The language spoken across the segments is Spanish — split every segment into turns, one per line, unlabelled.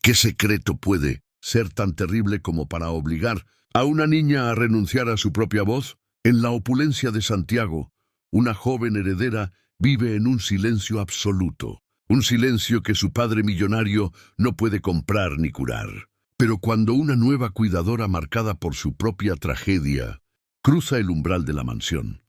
¿Qué secreto puede ser tan terrible como para obligar a una niña a renunciar a su propia voz? En la opulencia de Santiago, una joven heredera vive en un silencio absoluto, un silencio que su padre millonario no puede comprar ni curar. Pero cuando una nueva cuidadora marcada por su propia tragedia cruza el umbral de la mansión,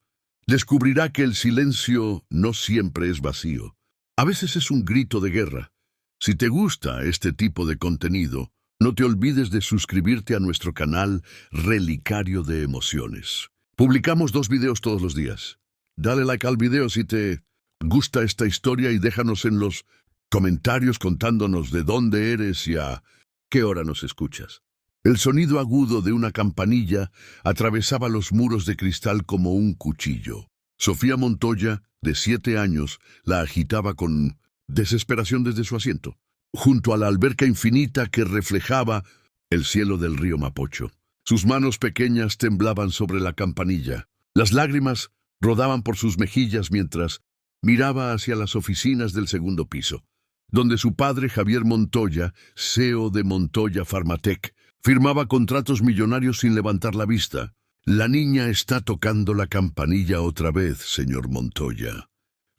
descubrirá que el silencio no siempre es vacío. A veces es un grito de guerra. Si te gusta este tipo de contenido, no te olvides de suscribirte a nuestro canal Relicario de Emociones. Publicamos 2 videos todos los días. Dale like al video si te gusta esta historia y déjanos en los comentarios contándonos de dónde eres y a qué hora nos escuchas. El sonido agudo de una campanilla atravesaba los muros de cristal como un cuchillo. Sofía Montoya, de 7 años, la agitaba con desesperación desde su asiento, junto a la alberca infinita que reflejaba el cielo del río Mapocho. Sus manos pequeñas temblaban sobre la campanilla. Las lágrimas rodaban por sus mejillas mientras miraba hacia las oficinas del segundo piso, donde su padre Javier Montoya, CEO de Montoya Pharmatech, firmaba contratos millonarios sin levantar la vista. «La niña está tocando la campanilla otra vez, señor Montoya»,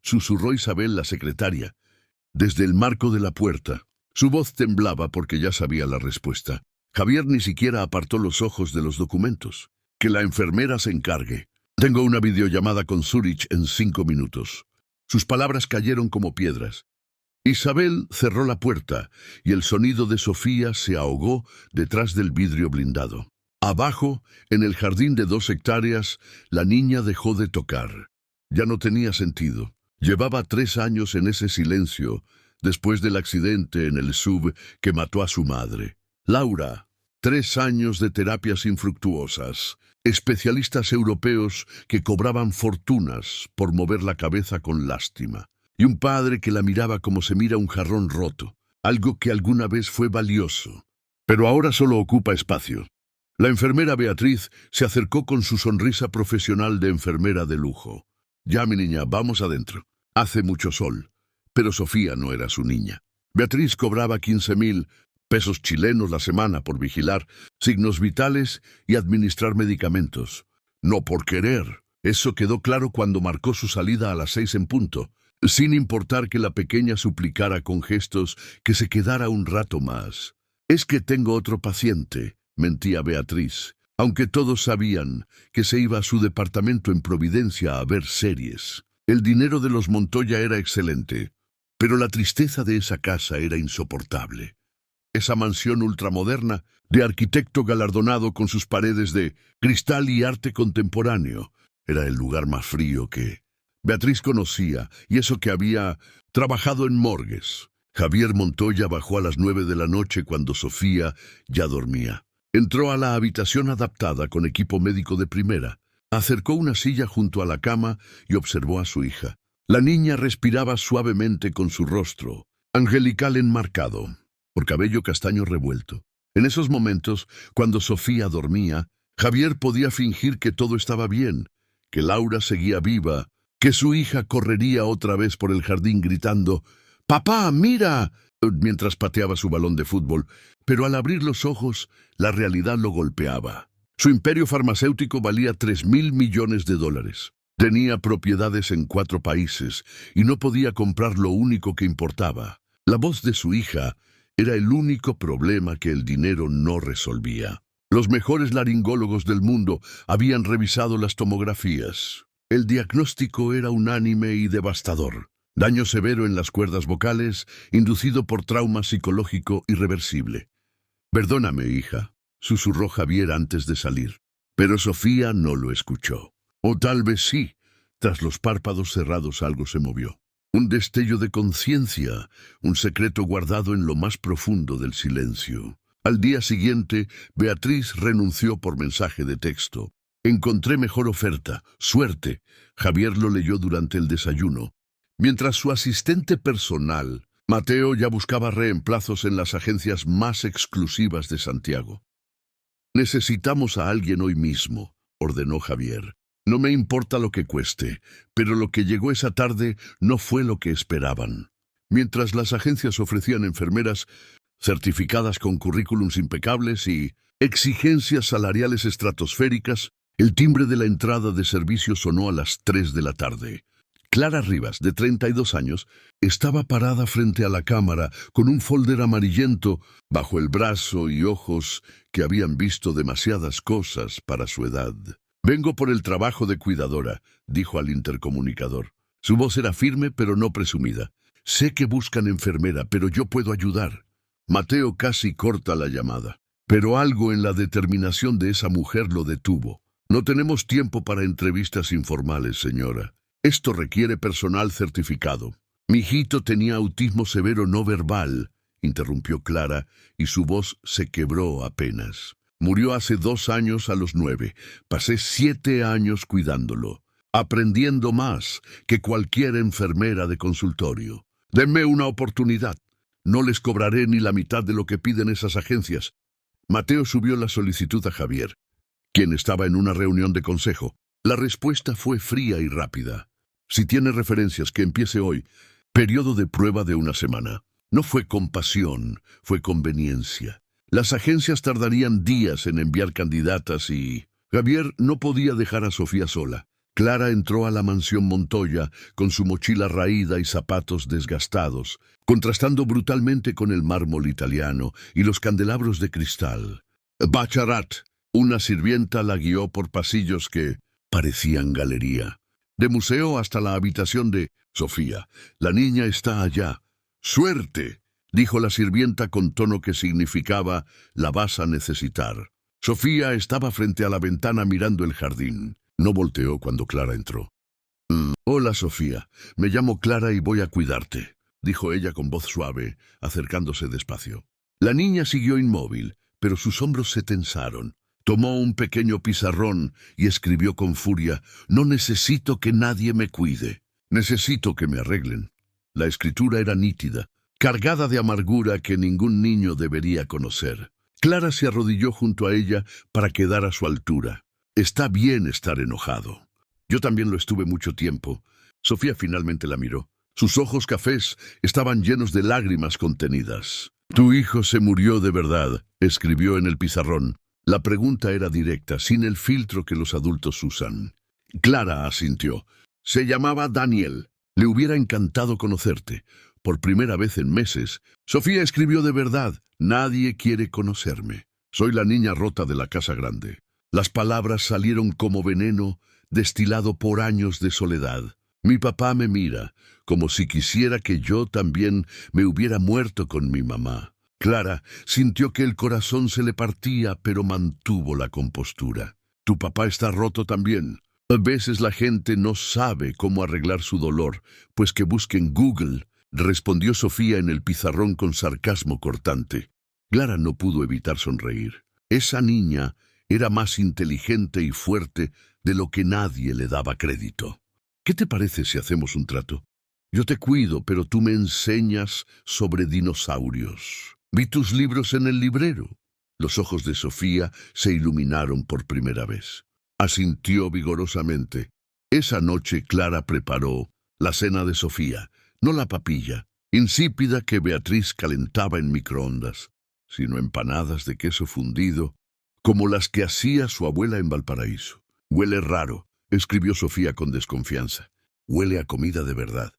susurró Isabel, la secretaria, desde el marco de la puerta. Su voz temblaba porque ya sabía la respuesta. Javier ni siquiera apartó los ojos de los documentos. «Que la enfermera se encargue. Tengo una videollamada con Zurich en 5 minutos». Sus palabras cayeron como piedras. Isabel cerró la puerta y el sonido de Sofía se ahogó detrás del vidrio blindado. Abajo, en el jardín de 2 hectáreas, la niña dejó de tocar. Ya no tenía sentido. Llevaba 3 años en ese silencio, después del accidente en el sub que mató a su madre. Laura, 3 años de terapias infructuosas, especialistas europeos que cobraban fortunas por mover la cabeza con lástima, y un padre que la miraba como se mira un jarrón roto, algo que alguna vez fue valioso, pero ahora solo ocupa espacio. La enfermera Beatriz se acercó con su sonrisa profesional de enfermera de lujo. «Ya, mi niña, vamos adentro. Hace mucho sol». Pero Sofía no era su niña. Beatriz cobraba 15,000 pesos chilenos la semana por vigilar signos vitales y administrar medicamentos. No por querer. Eso quedó claro cuando marcó su salida a las 6 en punto, sin importar que la pequeña suplicara con gestos que se quedara un rato más. «Es que tengo otro paciente», mentía Beatriz, aunque todos sabían que se iba a su departamento en Providencia a ver series. El dinero de los Montoya era excelente, pero la tristeza de esa casa era insoportable. Esa mansión ultramoderna, de arquitecto galardonado con sus paredes de cristal y arte contemporáneo, era el lugar más frío que Beatriz conocía, y eso que había trabajado en morgues. Javier Montoya bajó a las 9 de la noche cuando Sofía ya dormía. Entró a la habitación adaptada con equipo médico de primera, acercó una silla junto a la cama y observó a su hija. La niña respiraba suavemente con su rostro angelical enmarcado por cabello castaño revuelto. En esos momentos, cuando Sofía dormía, Javier podía fingir que todo estaba bien, que Laura seguía viva, que su hija correría otra vez por el jardín gritando «¡Papá, mira!», mientras pateaba su balón de fútbol, pero al abrir los ojos, la realidad lo golpeaba. Su imperio farmacéutico valía $3,000 millones. Tenía propiedades en 4 países y no podía comprar lo único que importaba. La voz de su hija era el único problema que el dinero no resolvía. Los mejores laringólogos del mundo habían revisado las tomografías. El diagnóstico era unánime y devastador. Daño severo en las cuerdas vocales, inducido por trauma psicológico irreversible. «Perdóname, hija», susurró Javier antes de salir. Pero Sofía no lo escuchó. O tal vez sí. Tras los párpados cerrados algo se movió. Un destello de conciencia, un secreto guardado en lo más profundo del silencio. Al día siguiente, Beatriz renunció por mensaje de texto. «Encontré mejor oferta. Suerte». Javier lo leyó durante el desayuno. Mientras su asistente personal, Mateo, ya buscaba reemplazos en las agencias más exclusivas de Santiago. «Necesitamos a alguien hoy mismo», ordenó Javier. «No me importa lo que cueste, pero lo que llegó esa tarde no fue lo que esperaban». Mientras las agencias ofrecían enfermeras, certificadas con currículums impecables y exigencias salariales estratosféricas, el timbre de la entrada de servicio sonó a las 3 de la tarde. Clara Rivas, de 32 años, estaba parada frente a la cámara con un folder amarillento bajo el brazo y ojos que habían visto demasiadas cosas para su edad. «Vengo por el trabajo de cuidadora», dijo al intercomunicador. Su voz era firme pero no presumida. «Sé que buscan enfermera, pero yo puedo ayudar». Mateo casi corta la llamada, pero algo en la determinación de esa mujer lo detuvo. «No tenemos tiempo para entrevistas informales, señora. Esto requiere personal certificado». «Mi hijito tenía autismo severo no verbal», interrumpió Clara, y su voz se quebró apenas. «Murió hace 2 años a los 9. Pasé 7 años cuidándolo, aprendiendo más que cualquier enfermera de consultorio. Denme una oportunidad. No les cobraré ni la mitad de lo que piden esas agencias». Mateo subió la solicitud a Javier, quien estaba en una reunión de consejo. La respuesta fue fría y rápida. «Si tiene referencias, que empiece hoy. Periodo de prueba de 1 semana». No fue compasión, fue conveniencia. Las agencias tardarían días en enviar candidatas y Javier no podía dejar a Sofía sola. Clara entró a la mansión Montoya con su mochila raída y zapatos desgastados, contrastando brutalmente con el mármol italiano y los candelabros de cristal. Bacharat, una sirvienta, la guió por pasillos que parecían galería. De museo hasta la habitación de Sofía. «La niña está allá». «Suerte», dijo la sirvienta con tono que significaba «la vas a necesitar». Sofía estaba frente a la ventana mirando el jardín. No volteó cuando Clara entró. «Hola, Sofía. Me llamo Clara y voy a cuidarte», dijo ella con voz suave, acercándose despacio. La niña siguió inmóvil, pero sus hombros se tensaron. Tomó un pequeño pizarrón y escribió con furia: «No necesito que nadie me cuide. Necesito que me arreglen». La escritura era nítida, cargada de amargura que ningún niño debería conocer. Clara se arrodilló junto a ella para quedar a su altura. «Está bien estar enojado. Yo también lo estuve mucho tiempo». Sofía finalmente la miró. Sus ojos cafés estaban llenos de lágrimas contenidas. «Tu hijo se murió de verdad», escribió en el pizarrón. La pregunta era directa, sin el filtro que los adultos usan. Clara asintió. «Se llamaba Daniel. Le hubiera encantado conocerte. Por primera vez en meses». Sofía escribió de verdad: «Nadie quiere conocerme. Soy la niña rota de la casa grande». Las palabras salieron como veneno, destilado por años de soledad. «Mi papá me mira, como si quisiera que yo también me hubiera muerto con mi mamá». Clara sintió que el corazón se le partía, pero mantuvo la compostura. «¿Tu papá está roto también?» «A veces la gente no sabe cómo arreglar su dolor, pues que busque en Google», respondió Sofía en el pizarrón con sarcasmo cortante. Clara no pudo evitar sonreír. Esa niña era más inteligente y fuerte de lo que nadie le daba crédito. «¿Qué te parece si hacemos un trato? Yo te cuido, pero tú me enseñas sobre dinosaurios. Vi tus libros en el librero». Los ojos de Sofía se iluminaron por primera vez. Asintió vigorosamente. Esa noche Clara preparó la cena de Sofía, no la papilla insípida que Beatriz calentaba en microondas, sino empanadas de queso fundido, como las que hacía su abuela en Valparaíso. «Huele raro», escribió Sofía con desconfianza. «Huele a comida de verdad»,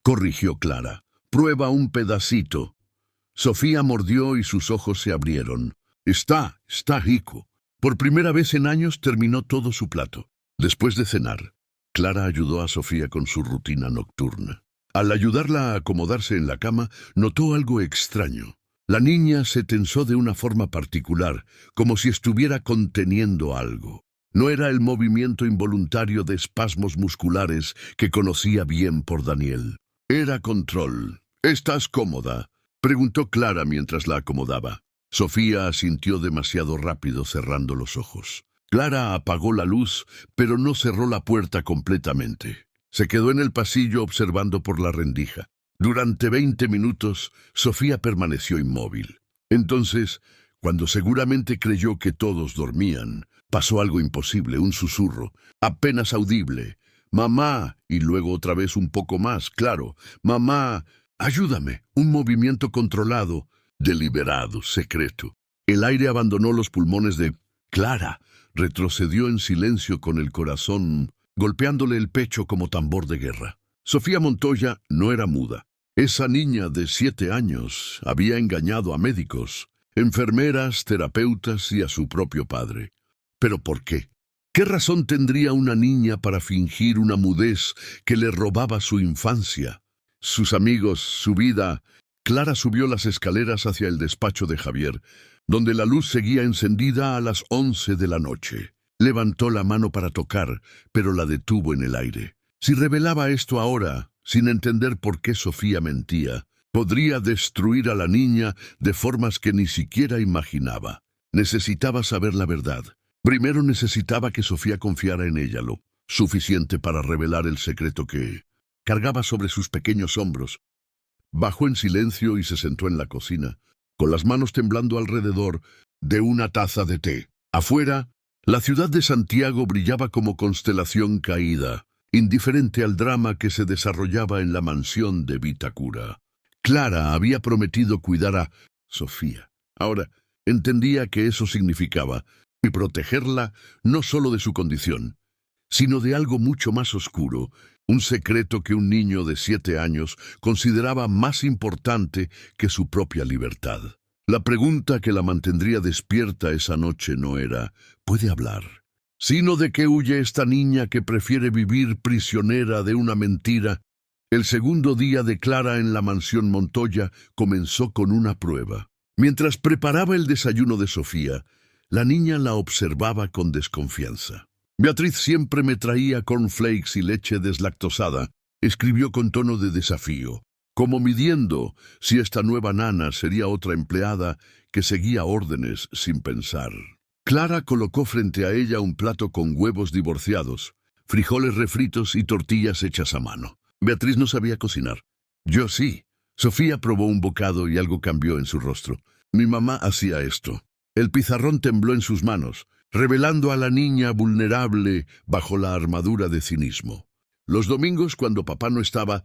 corrigió Clara. «Prueba un pedacito». Sofía mordió y sus ojos se abrieron. Está rico». Por primera vez en años terminó todo su plato. Después de cenar, Clara ayudó a Sofía con su rutina nocturna. Al ayudarla a acomodarse en la cama, notó algo extraño. La niña se tensó de una forma particular, como si estuviera conteniendo algo. No era el movimiento involuntario de espasmos musculares que conocía bien por Daniel. Era control. «¿Estás cómoda?», preguntó Clara mientras la acomodaba. Sofía asintió demasiado rápido, cerrando los ojos. Clara apagó la luz, pero no cerró la puerta completamente. Se quedó en el pasillo observando por la rendija. Durante 20 minutos, Sofía permaneció inmóvil. Entonces, cuando seguramente creyó que todos dormían, pasó algo imposible, un susurro, apenas audible. «Mamá», y luego otra vez un poco más, claro. «Mamá, ayúdame». Un movimiento controlado. deliberado, secreto. El aire abandonó los pulmones de Clara. Retrocedió en silencio con el corazón golpeándole el pecho como tambor de guerra. Sofía Montoya no era muda. Esa niña de 7 años había engañado a médicos, enfermeras, terapeutas y a su propio padre. ¿Pero por qué? ¿Qué razón tendría una niña para fingir una mudez que le robaba su infancia, sus amigos, su vida? Clara subió las escaleras hacia el despacho de Javier, donde la luz seguía encendida a las 11 de la noche. Levantó la mano para tocar, pero la detuvo en el aire. Si revelaba esto ahora, sin entender por qué Sofía mentía, podría destruir a la niña de formas que ni siquiera imaginaba. Necesitaba saber la verdad. Primero necesitaba que Sofía confiara en ella lo suficiente para revelar el secreto que cargaba sobre sus pequeños hombros. Bajó en silencio y se sentó en la cocina, con las manos temblando alrededor de una taza de té. Afuera, la ciudad de Santiago brillaba como constelación caída, indiferente al drama que se desarrollaba en la mansión de Vitacura. Clara había prometido cuidar a Sofía. Ahora entendía que eso significaba y protegerla no solo de su condición, sino de algo mucho más oscuro, un secreto que un niño de 7 años consideraba más importante que su propia libertad. La pregunta que la mantendría despierta esa noche no era «¿Puede hablar?», sino de qué huye esta niña que prefiere vivir prisionera de una mentira. El segundo día de Clara en la mansión Montoya comenzó con una prueba. Mientras preparaba el desayuno de Sofía, la niña la observaba con desconfianza. «Beatriz siempre me traía cornflakes y leche deslactosada», escribió con tono de desafío, como midiendo si esta nueva nana sería otra empleada que seguía órdenes sin pensar. Clara colocó frente a ella un plato con huevos divorciados, frijoles refritos y tortillas hechas a mano. Beatriz no sabía cocinar. Yo sí. Sofía probó un bocado y algo cambió en su rostro. Mi mamá hacía esto. El pizarrón tembló en sus manos, revelando a la niña vulnerable bajo la armadura de cinismo. Los domingos, cuando papá no estaba,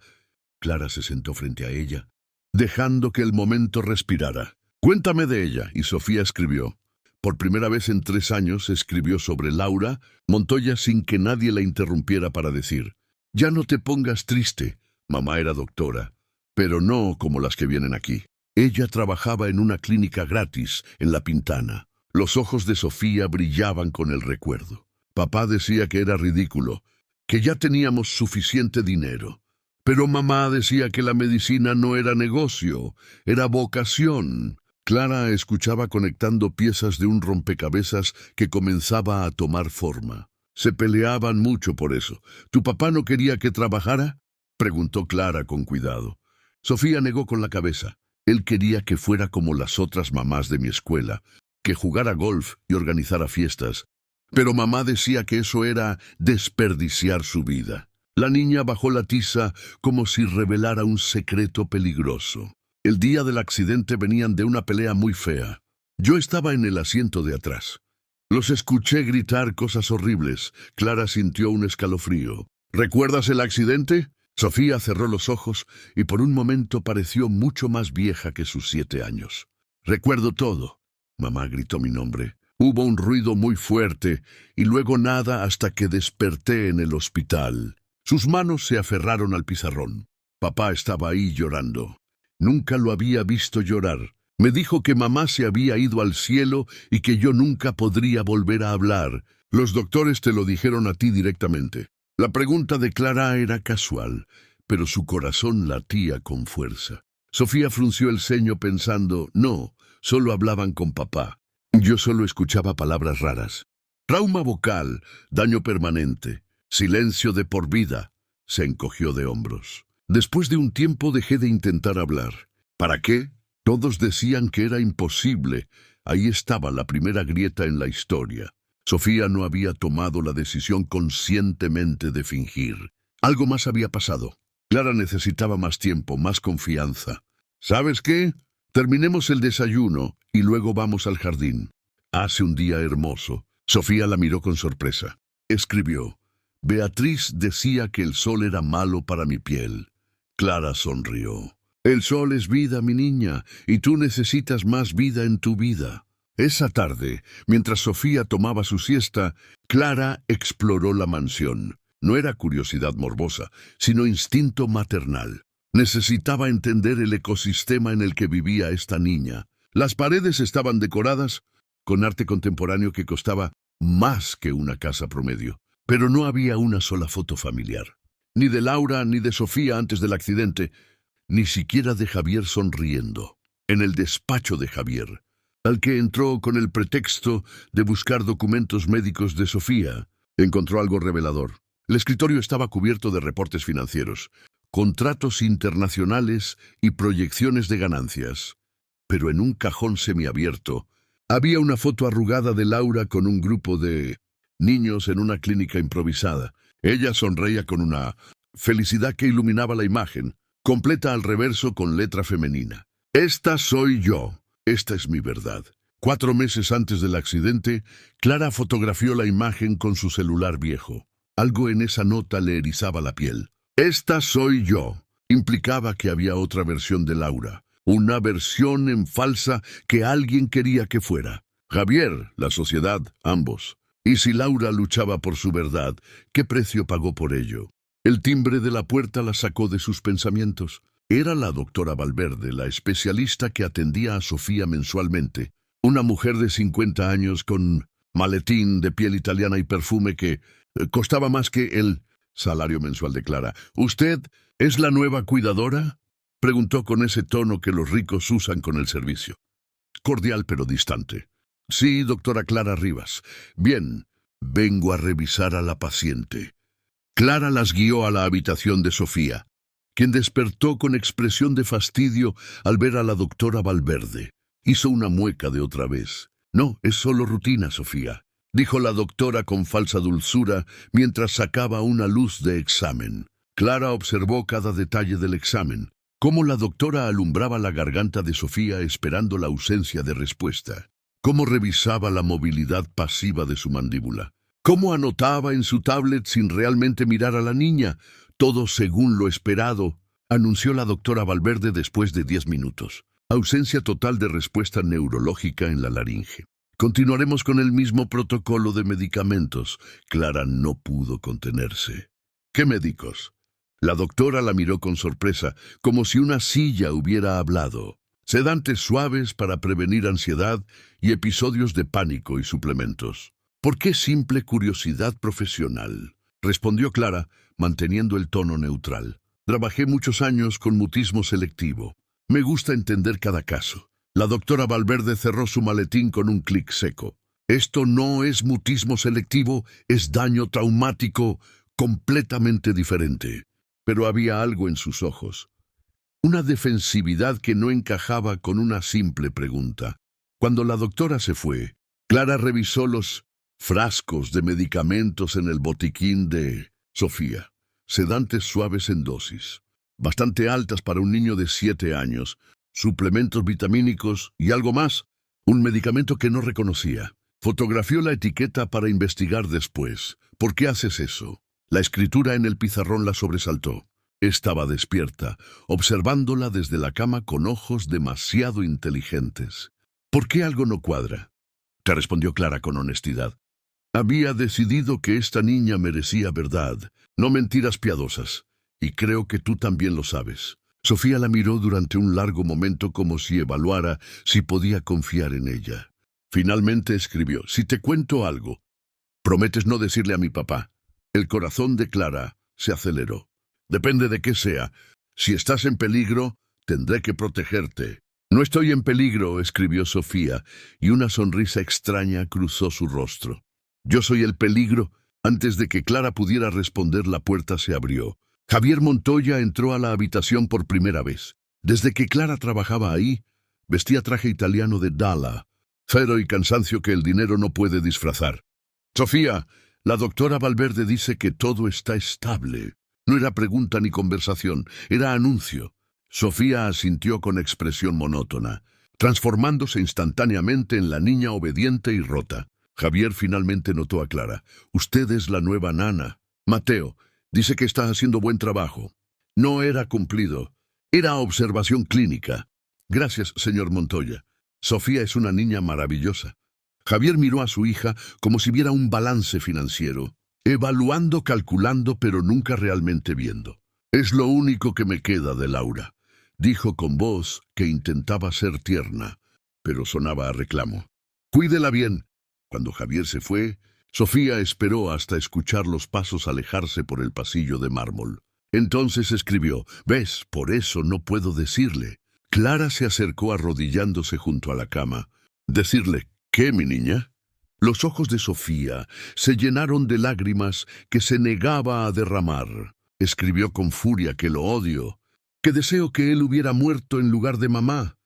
Clara se sentó frente a ella, dejando que el momento respirara. «Cuéntame de ella», y Sofía escribió. Por primera vez en 3 años escribió sobre Laura Montoya sin que nadie la interrumpiera para decir: «Ya no te pongas triste, mamá era doctora, pero no como las que vienen aquí». Ella trabajaba en una clínica gratis en La Pintana. Los ojos de Sofía brillaban con el recuerdo. Papá decía que era ridículo, que ya teníamos suficiente dinero. Pero mamá decía que la medicina no era negocio, era vocación. Clara escuchaba conectando piezas de un rompecabezas que comenzaba a tomar forma. Se peleaban mucho por eso. ¿Tu papá no quería que trabajara?, preguntó Clara con cuidado. Sofía negó con la cabeza. Él quería que fuera como las otras mamás de mi escuela, que jugara golf y organizara fiestas. Pero mamá decía que eso era desperdiciar su vida. La niña bajó la tiza como si revelara un secreto peligroso. El día del accidente venían de una pelea muy fea. Yo estaba en el asiento de atrás. Los escuché gritar cosas horribles. Clara sintió un escalofrío. ¿Recuerdas el accidente? Sofía cerró los ojos y por un momento pareció mucho más vieja que sus 7 años. «Recuerdo todo». Mamá gritó mi nombre. Hubo un ruido muy fuerte y luego nada hasta que desperté en el hospital. Sus manos se aferraron al pizarrón. Papá estaba ahí llorando. Nunca lo había visto llorar. Me dijo que mamá se había ido al cielo y que yo nunca podría volver a hablar. Los doctores te lo dijeron a ti directamente. La pregunta de Clara era casual, pero su corazón latía con fuerza. Sofía frunció el ceño pensando, no, solo hablaban con papá. Yo solo escuchaba palabras raras. Trauma vocal, daño permanente, silencio de por vida. Se encogió de hombros. Después de un tiempo dejé de intentar hablar. ¿Para qué? Todos decían que era imposible. Ahí estaba la primera grieta en la historia. Sofía no había tomado la decisión conscientemente de fingir. Algo más había pasado. Clara necesitaba más tiempo, más confianza. ¿Sabes qué? Terminemos el desayuno y luego vamos al jardín. Hace un día hermoso. Sofía la miró con sorpresa. Escribió: Beatriz decía que el sol era malo para mi piel. Clara sonrió. El sol es vida, mi niña, y tú necesitas más vida en tu vida. Esa tarde, mientras Sofía tomaba su siesta, Clara exploró la mansión. No era curiosidad morbosa, sino instinto maternal. Necesitaba entender el ecosistema en el que vivía esta niña. Las paredes estaban decoradas con arte contemporáneo que costaba más que una casa promedio. Pero no había una sola foto familiar. Ni de Laura ni de Sofía antes del accidente, ni siquiera de Javier sonriendo. En el despacho de Javier, al que entró con el pretexto de buscar documentos médicos de Sofía, encontró algo revelador. El escritorio estaba cubierto de reportes financieros, contratos internacionales y proyecciones de ganancias. Pero en un cajón semiabierto había una foto arrugada de Laura con un grupo de niños en una clínica improvisada. Ella sonreía con una felicidad que iluminaba la imagen, completa al reverso con letra femenina. Esta soy yo. Esta es mi verdad. 4 meses antes del accidente, Clara fotografió la imagen con su celular viejo. Algo en esa nota le erizaba la piel. Esta soy yo. Implicaba que había otra versión de Laura. Una versión en falsa que alguien quería que fuera. Javier, la sociedad, ambos. Y si Laura luchaba por su verdad, ¿qué precio pagó por ello? El timbre de la puerta la sacó de sus pensamientos. Era la doctora Valverde, la especialista que atendía a Sofía mensualmente. Una mujer de 50 años con maletín de piel italiana y perfume que costaba más que el salario mensual de Clara. ¿Usted es la nueva cuidadora?, preguntó con ese tono que los ricos usan con el servicio. Cordial pero distante. Sí, doctora Clara Rivas. Bien, vengo a revisar a la paciente. Clara las guió a la habitación de Sofía, quien despertó con expresión de fastidio al ver a la doctora Valverde. Hizo una mueca de otra vez. No, es solo rutina, Sofía, dijo la doctora con falsa dulzura mientras sacaba una luz de examen. Clara observó cada detalle del examen, cómo la doctora alumbraba la garganta de Sofía esperando la ausencia de respuesta, cómo revisaba la movilidad pasiva de su mandíbula, cómo anotaba en su tablet sin realmente mirar a la niña. Todo según lo esperado, anunció la doctora Valverde después de 10 minutos. Ausencia total de respuesta neurológica en la laringe. Continuaremos con el mismo protocolo de medicamentos. Clara no pudo contenerse. ¿Qué médicos? La doctora la miró con sorpresa, como si una silla hubiera hablado. Sedantes suaves para prevenir ansiedad y episodios de pánico y suplementos. ¿Por qué simple curiosidad profesional?, respondió Clara, manteniendo el tono neutral. Trabajé muchos años con mutismo selectivo. Me gusta entender cada caso. La doctora Valverde cerró su maletín con un clic seco. Esto no es mutismo selectivo, es daño traumático completamente diferente. Pero había algo en sus ojos. Una defensividad que no encajaba con una simple pregunta. Cuando la doctora se fue, Clara revisó los frascos de medicamentos en el botiquín de Sofía. Sedantes suaves en dosis, bastante altas para un niño de 7 años, suplementos vitamínicos y algo más, un medicamento que no reconocía. Fotografió la etiqueta para investigar después. ¿Por qué haces eso? La escritura en el pizarrón la sobresaltó. Estaba despierta, observándola desde la cama con ojos demasiado inteligentes. ¿Por qué algo no cuadra?, te respondió Clara con honestidad. Había decidido que esta niña merecía verdad, no mentiras piadosas, y creo que tú también lo sabes. Sofía la miró durante un largo momento como si evaluara si podía confiar en ella. Finalmente escribió: si te cuento algo, ¿prometes no decirle a mi papá? El corazón de Clara se aceleró. Depende de qué sea. Si estás en peligro, tendré que protegerte. No estoy en peligro, escribió Sofía, y una sonrisa extraña cruzó su rostro. Yo soy el peligro. Antes de que Clara pudiera responder, la puerta se abrió. Javier Montoya entró a la habitación por primera vez. Desde que Clara trabajaba ahí, vestía traje italiano de Dalla, cero y cansancio que el dinero no puede disfrazar. Sofía, la doctora Valverde dice que todo está estable. No era pregunta ni conversación, era anuncio. Sofía asintió con expresión monótona, transformándose instantáneamente en la niña obediente y rota. Javier finalmente notó a Clara. Usted es la nueva nana. Mateo dice que está haciendo buen trabajo. No era cumplido. Era observación clínica. Gracias, señor Montoya. Sofía es una niña maravillosa. Javier miró a su hija como si viera un balance financiero, evaluando, calculando, pero nunca realmente viendo. Es lo único que me queda de Laura, dijo con voz que intentaba ser tierna, pero sonaba a reclamo. Cuídela bien. Cuando Javier se fue, Sofía esperó hasta escuchar los pasos alejarse por el pasillo de mármol. Entonces escribió: «¿Ves? Por eso no puedo decirle». Clara se acercó arrodillándose junto a la cama. «¿Decirle qué, mi niña?» Los ojos de Sofía se llenaron de lágrimas que se negaba a derramar. Escribió con furia que lo odio, que deseo que él hubiera muerto en lugar de mamá,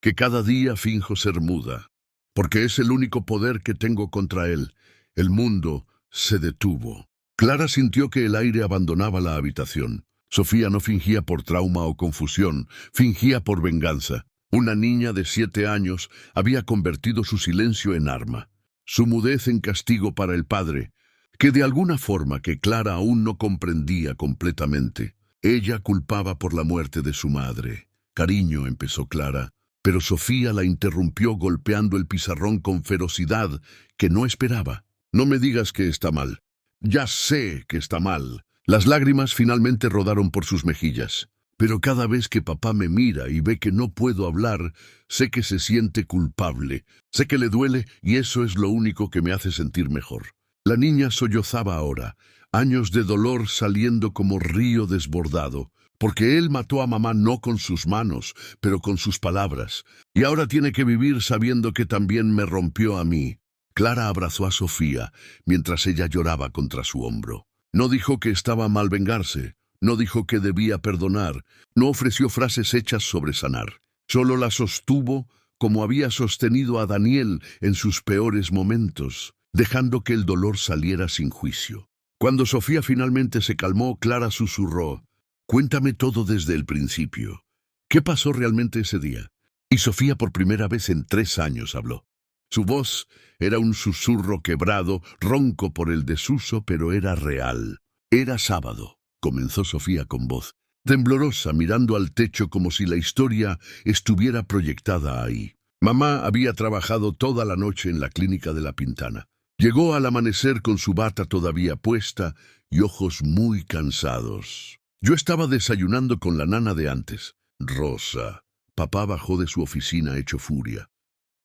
que cada día finjo ser muda, porque es el único poder que tengo contra él. El mundo se detuvo. Clara sintió que el aire abandonaba la habitación. Sofía no fingía por trauma o confusión, fingía por venganza. Una niña de 7 años había convertido su silencio en arma, su mudez en castigo para el padre, que de alguna forma que Clara aún no comprendía completamente. Ella culpaba por la muerte de su madre. «Cariño», empezó Clara, pero Sofía la interrumpió golpeando el pizarrón con ferocidad que no esperaba. «No me digas que está mal. Ya sé que está mal». Las lágrimas finalmente rodaron por sus mejillas. «Pero cada vez que papá me mira y ve que no puedo hablar, sé que se siente culpable. Sé que le duele y eso es lo único que me hace sentir mejor». La niña sollozaba ahora, años de dolor saliendo como río desbordado, porque él mató a mamá no con sus manos, pero con sus palabras, y ahora tiene que vivir sabiendo que también me rompió a mí. Clara abrazó a Sofía mientras ella lloraba contra su hombro. No dijo que estaba mal vengarse, no dijo que debía perdonar, no ofreció frases hechas sobre sanar. Solo la sostuvo como había sostenido a Daniel en sus peores momentos, dejando que el dolor saliera sin juicio. Cuando Sofía finalmente se calmó, Clara susurró: «Cuéntame todo desde el principio. ¿Qué pasó realmente ese día?» Y Sofía por primera vez en 3 años habló. Su voz era un susurro quebrado, ronco por el desuso, pero era real. «Era sábado», comenzó Sofía con voz temblorosa, mirando al techo como si la historia estuviera proyectada ahí. Mamá había trabajado toda la noche en la clínica de La Pintana. Llegó al amanecer con su bata todavía puesta y ojos muy cansados. Yo estaba desayunando con la nana de antes, Rosa. Papá bajó de su oficina hecho furia.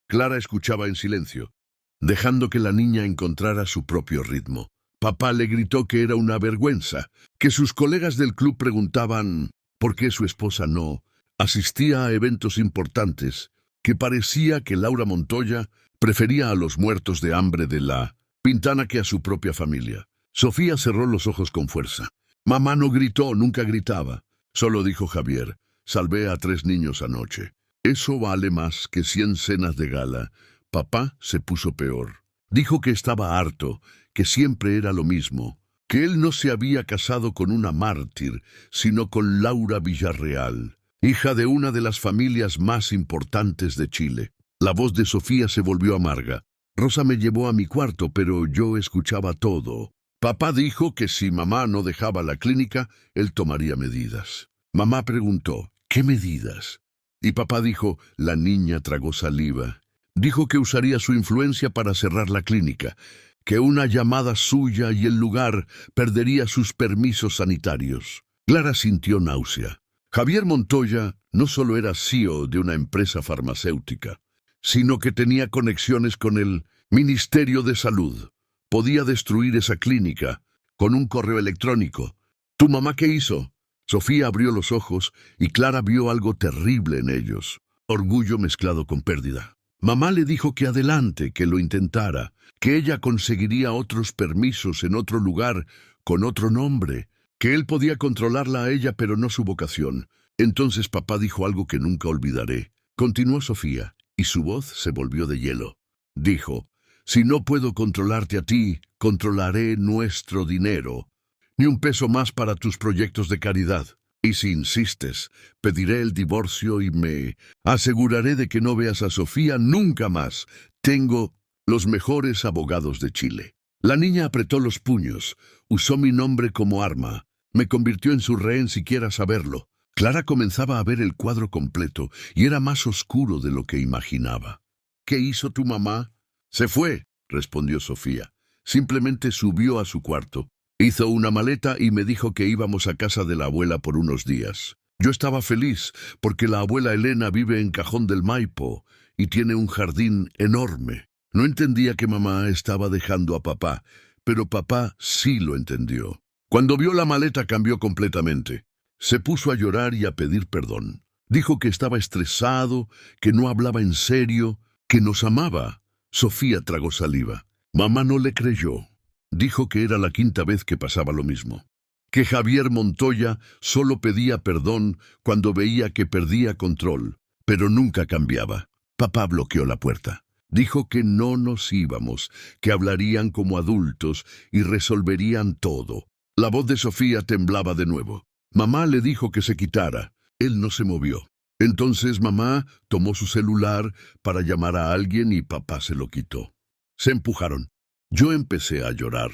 Clara escuchaba en silencio, dejando que la niña encontrara su propio ritmo. Papá le gritó que era una vergüenza, que sus colegas del club preguntaban por qué su esposa no asistía a eventos importantes, que parecía que Laura Montoya prefería a los muertos de hambre de La Pintana que a su propia familia. Sofía cerró los ojos con fuerza. Mamá no gritó, nunca gritaba. Solo dijo Javier: «Salvé a 3 niños anoche. Eso vale más que 100 cenas de gala». Papá se puso peor. Dijo que estaba harto, que siempre era lo mismo, que él no se había casado con una mártir, sino con Laura Villarreal, hija de una de las familias más importantes de Chile. La voz de Sofía se volvió amarga. «Rosa me llevó a mi cuarto, pero yo escuchaba todo. Papá dijo que si mamá no dejaba la clínica, él tomaría medidas». Mamá preguntó: «¿Qué medidas?» Y papá dijo: «La niña tragó saliva». Dijo que usaría su influencia para cerrar la clínica, que una llamada suya y el lugar perdería sus permisos sanitarios. Clara sintió náusea. Javier Montoya no solo era CEO de una empresa farmacéutica, sino que tenía conexiones con el Ministerio de Salud. Podía destruir esa clínica con un correo electrónico. ¿Tu mamá qué hizo? Sofía abrió los ojos y Clara vio algo terrible en ellos. Orgullo mezclado con pérdida. Mamá le dijo que adelante, que lo intentara, que ella conseguiría otros permisos en otro lugar, con otro nombre, que él podía controlarla a ella pero no su vocación. Entonces papá dijo algo que nunca olvidaré. Continuó Sofía, y su voz se volvió de hielo. Dijo: «Si no puedo controlarte a ti, controlaré nuestro dinero. Ni un peso más para tus proyectos de caridad. Y si insistes, pediré el divorcio y me aseguraré de que no veas a Sofía nunca más. Tengo los mejores abogados de Chile». La niña apretó los puños, usó mi nombre como arma, me convirtió en su rehén sin siquiera saberlo. Clara comenzaba a ver el cuadro completo y era más oscuro de lo que imaginaba. ¿Qué hizo tu mamá? Se fue, respondió Sofía. Simplemente subió a su cuarto. Hizo una maleta y me dijo que íbamos a casa de la abuela por unos días. Yo estaba feliz porque la abuela Elena vive en Cajón del Maipo y tiene un jardín enorme. No entendía que mamá estaba dejando a papá, pero papá sí lo entendió. Cuando vio la maleta cambió completamente. Se puso a llorar y a pedir perdón. Dijo que estaba estresado, que no hablaba en serio, que nos amaba. Sofía tragó saliva. Mamá no le creyó. Dijo que era la quinta vez que pasaba lo mismo. Que Javier Montoya solo pedía perdón cuando veía que perdía control, pero nunca cambiaba. Papá bloqueó la puerta. Dijo que no nos íbamos, que hablarían como adultos y resolverían todo. La voz de Sofía temblaba de nuevo. Mamá le dijo que se quitara. Él no se movió. Entonces mamá tomó su celular para llamar a alguien y papá se lo quitó. Se empujaron. Yo empecé a llorar.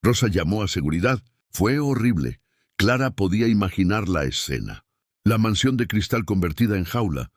Rosa llamó a seguridad. Fue horrible. Clara podía imaginar la escena. La mansión de cristal convertida en jaula.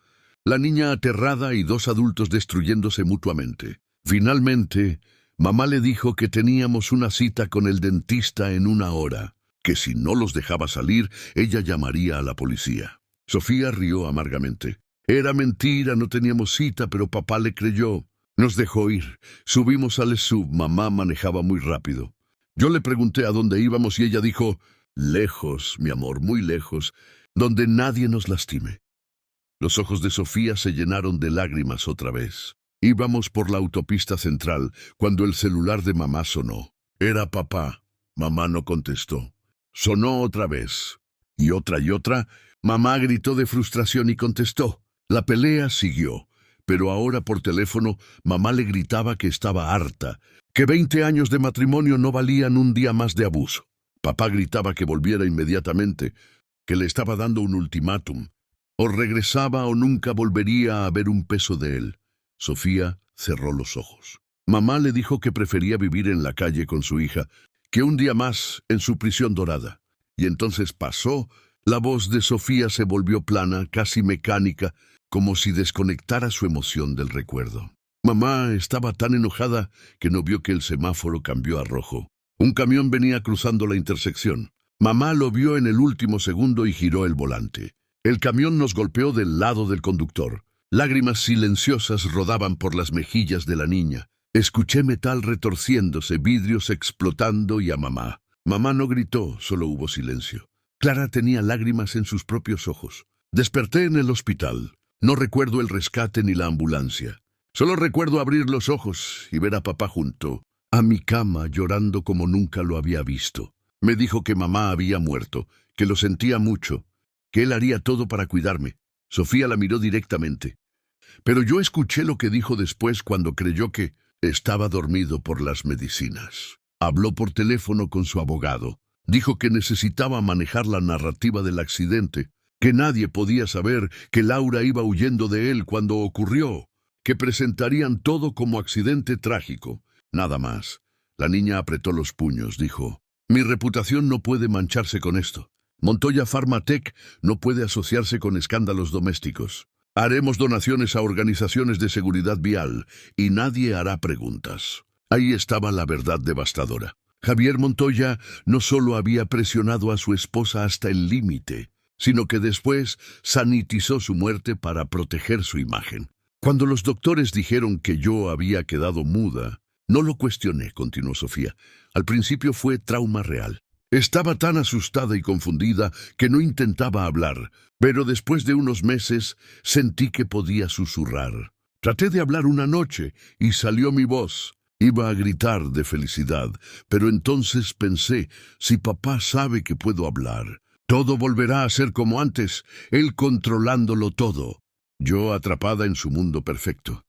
La niña aterrada y dos adultos destruyéndose mutuamente. Finalmente, mamá le dijo que teníamos una cita con el dentista en 1 hora, que si no los dejaba salir, ella llamaría a la policía. Sofía rió amargamente. Era mentira, no teníamos cita, pero papá le creyó. Nos dejó ir. Subimos al sub, mamá manejaba muy rápido. Yo le pregunté a dónde íbamos y ella dijo, lejos, mi amor, muy lejos, donde nadie nos lastime. Los ojos de Sofía se llenaron de lágrimas otra vez. Íbamos por la autopista central cuando el celular de mamá sonó. Era papá. Mamá no contestó. Sonó otra vez. Y otra. Mamá gritó de frustración y contestó. La pelea siguió, pero ahora por teléfono mamá le gritaba que estaba harta, que 20 años de matrimonio no valían un día más de abuso. Papá gritaba que volviera inmediatamente, que le estaba dando un ultimátum. O regresaba o nunca volvería a ver un peso de él. Sofía cerró los ojos. Mamá le dijo que prefería vivir en la calle con su hija, que un día más en su prisión dorada. Y entonces pasó. La voz de Sofía se volvió plana, casi mecánica, como si desconectara su emoción del recuerdo. Mamá estaba tan enojada que no vio que el semáforo cambió a rojo. Un camión venía cruzando la intersección. Mamá lo vio en el último segundo y giró el volante. El camión nos golpeó del lado del conductor. Lágrimas silenciosas rodaban por las mejillas de la niña. Escuché metal retorciéndose, vidrios explotando y a mamá. Mamá no gritó, solo hubo silencio. Clara tenía lágrimas en sus propios ojos. Desperté en el hospital. No recuerdo el rescate ni la ambulancia. Solo recuerdo abrir los ojos y ver a papá junto a mi cama llorando como nunca lo había visto. Me dijo que mamá había muerto, que lo sentía mucho, que él haría todo para cuidarme. Sofía la miró directamente. Pero yo escuché lo que dijo después cuando creyó que estaba dormido por las medicinas. Habló por teléfono con su abogado. Dijo que necesitaba manejar la narrativa del accidente, que nadie podía saber que Laura iba huyendo de él cuando ocurrió, que presentarían todo como accidente trágico. Nada más. La niña apretó los puños, dijo, mi reputación no puede mancharse con esto. Montoya Pharmatech no puede asociarse con escándalos domésticos. Haremos donaciones a organizaciones de seguridad vial y nadie hará preguntas. Ahí estaba la verdad devastadora. Javier Montoya no solo había presionado a su esposa hasta el límite, sino que después sanitizó su muerte para proteger su imagen. Cuando los doctores dijeron que yo había quedado muda, no lo cuestioné, continuó Sofía. Al principio fue trauma real. Estaba tan asustada y confundida que no intentaba hablar, pero después de unos meses sentí que podía susurrar. Traté de hablar una noche y salió mi voz. Iba a gritar de felicidad, pero entonces pensé, si papá sabe que puedo hablar, todo volverá a ser como antes, él controlándolo todo. Yo atrapada en su mundo perfecto,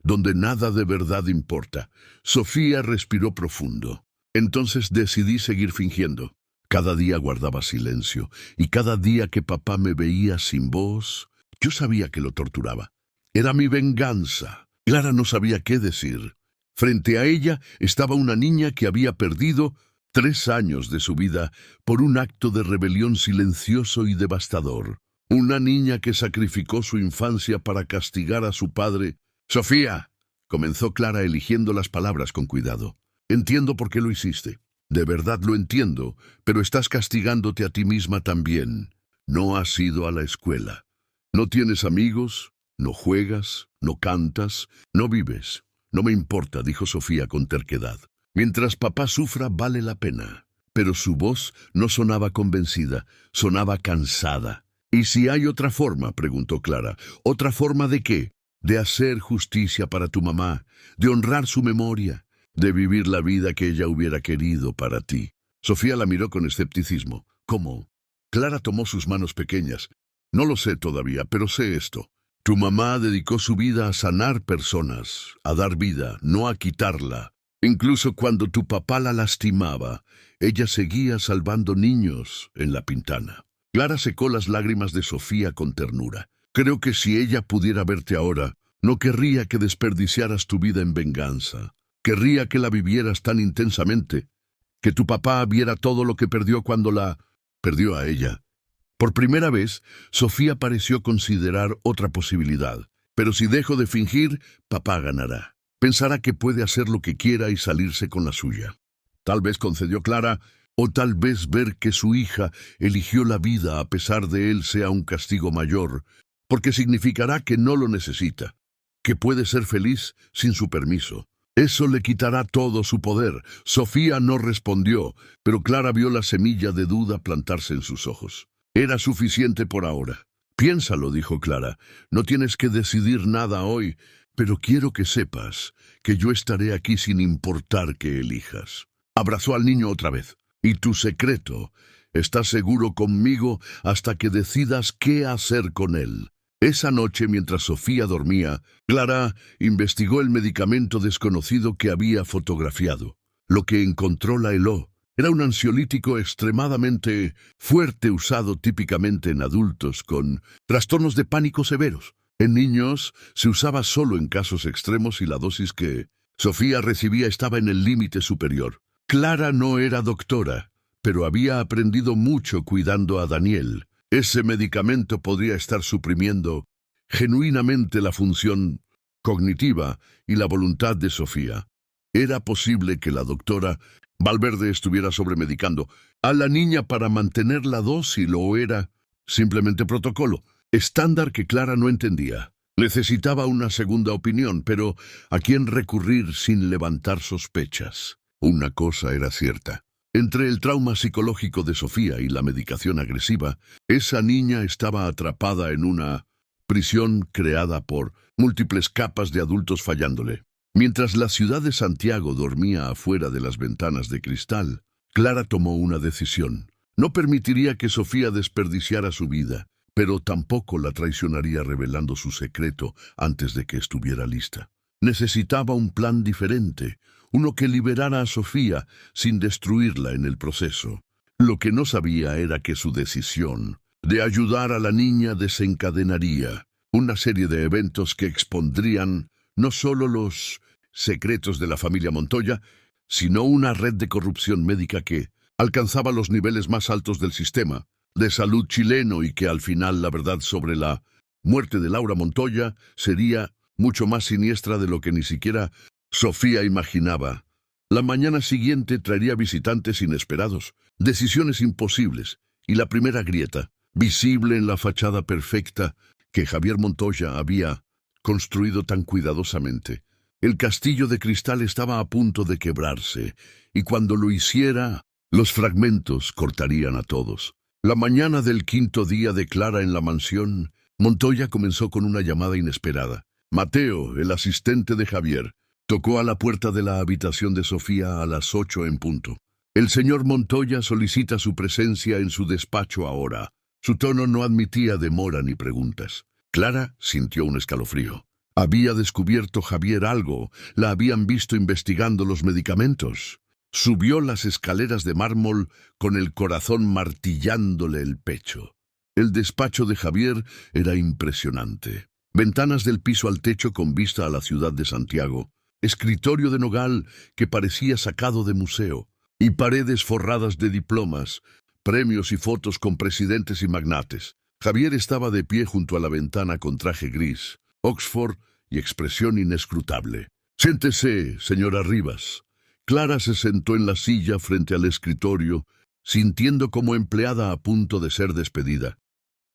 donde nada de verdad importa. Sofía respiró profundo. Entonces decidí seguir fingiendo. Cada día guardaba silencio, y cada día que papá me veía sin voz, yo sabía que lo torturaba. Era mi venganza. Clara no sabía qué decir. Frente a ella estaba una niña que había perdido 3 años de su vida por un acto de rebelión silencioso y devastador. Una niña que sacrificó su infancia para castigar a su padre. Sofía, comenzó Clara eligiendo las palabras con cuidado. Entiendo por qué lo hiciste. De verdad lo entiendo, pero estás castigándote a ti misma también. No has ido a la escuela. No tienes amigos, no juegas, no cantas, no vives. No me importa, dijo Sofía con terquedad. Mientras papá sufra, vale la pena. Pero su voz no sonaba convencida, sonaba cansada. ¿Y si hay otra forma?, preguntó Clara. ¿Otra forma de qué? De hacer justicia para tu mamá, de honrar su memoria, de vivir la vida que ella hubiera querido para ti. Sofía la miró con escepticismo. ¿Cómo? Clara tomó sus manos pequeñas. No lo sé todavía, pero sé esto. Tu mamá dedicó su vida a sanar personas, a dar vida, no a quitarla. Incluso cuando tu papá la lastimaba, ella seguía salvando niños en la Pintana. Clara secó las lágrimas de Sofía con ternura. Creo que si ella pudiera verte ahora, no querría que desperdiciaras tu vida en venganza. Querría que la vivieras tan intensamente, que tu papá viera todo lo que perdió cuando la perdió a ella. Por primera vez, Sofía pareció considerar otra posibilidad. Pero si dejo de fingir, papá ganará. Pensará que puede hacer lo que quiera y salirse con la suya. Tal vez, concedió Clara, o tal vez ver que su hija eligió la vida a pesar de él sea un castigo mayor, porque significará que no lo necesita, que puede ser feliz sin su permiso. Eso le quitará todo su poder. Sofía no respondió, pero Clara vio la semilla de duda plantarse en sus ojos. Era suficiente por ahora. Piénsalo, dijo Clara. No tienes que decidir nada hoy, pero quiero que sepas que yo estaré aquí sin importar que elijas. Abrazó al niño otra vez. Y tu secreto, estás seguro conmigo hasta que decidas qué hacer con él. Esa noche, mientras Sofía dormía, Clara investigó el medicamento desconocido que había fotografiado. Lo que encontró la heló. Era un ansiolítico extremadamente fuerte usado típicamente en adultos con trastornos de pánico severos. En niños se usaba solo en casos extremos y la dosis que Sofía recibía estaba en el límite superior. Clara no era doctora, pero había aprendido mucho cuidando a Daniel. Ese medicamento podría estar suprimiendo genuinamente la función cognitiva y la voluntad de Sofía. Era posible que la doctora Valverde estuviera sobremedicando a la niña para mantenerla dócil, o era simplemente protocolo, estándar que Clara no entendía. Necesitaba una segunda opinión, pero ¿a quién recurrir sin levantar sospechas? Una cosa era cierta. Entre el trauma psicológico de Sofía y la medicación agresiva, esa niña estaba atrapada en una prisión creada por múltiples capas de adultos fallándole. Mientras la ciudad de Santiago dormía afuera de las ventanas de cristal, Clara tomó una decisión. No permitiría que Sofía desperdiciara su vida, pero tampoco la traicionaría revelando su secreto antes de que estuviera lista. Necesitaba un plan diferente, uno que liberara a Sofía sin destruirla en el proceso. Lo que no sabía era que su decisión de ayudar a la niña desencadenaría una serie de eventos que expondrían no solo los secretos de la familia Montoya, sino una red de corrupción médica que alcanzaba los niveles más altos del sistema de salud chileno y que al final la verdad sobre la muerte de Laura Montoya sería mucho más siniestra de lo que ni siquiera Sofía imaginaba. La mañana siguiente traería visitantes inesperados, decisiones imposibles y la primera grieta, visible en la fachada perfecta que Javier Montoya había construido tan cuidadosamente. El castillo de cristal estaba a punto de quebrarse, y cuando lo hiciera, los fragmentos cortarían a todos. La mañana del quinto día de Clara en la mansión, Montoya comenzó con una llamada inesperada. Mateo, el asistente de Javier, tocó a la puerta de la habitación de Sofía a las 8 en punto. El señor Montoya solicita su presencia en su despacho ahora. Su tono no admitía demora ni preguntas. Clara sintió un escalofrío. Había descubierto Javier algo. La habían visto investigando los medicamentos. Subió las escaleras de mármol con el corazón martillándole el pecho. El despacho de Javier era impresionante. Ventanas del piso al techo con vista a la ciudad de Santiago. Escritorio de nogal que parecía sacado de museo. Y paredes forradas de diplomas, premios y fotos con presidentes y magnates. Javier estaba de pie junto a la ventana con traje gris, Oxford y expresión inescrutable. «Siéntese, señora Rivas». Clara se sentó en la silla frente al escritorio, sintiendo como empleada a punto de ser despedida.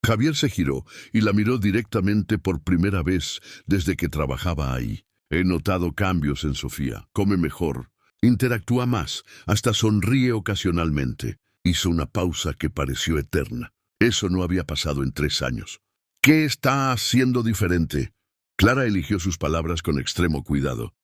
Javier se giró y la miró directamente por primera vez desde que trabajaba ahí. «He notado cambios en Sofía. Come mejor. Interactúa más. Hasta sonríe ocasionalmente». Hizo una pausa que pareció eterna. Eso no había pasado en 3 años. «¿Qué está haciendo diferente?». Clara eligió sus palabras con extremo cuidado.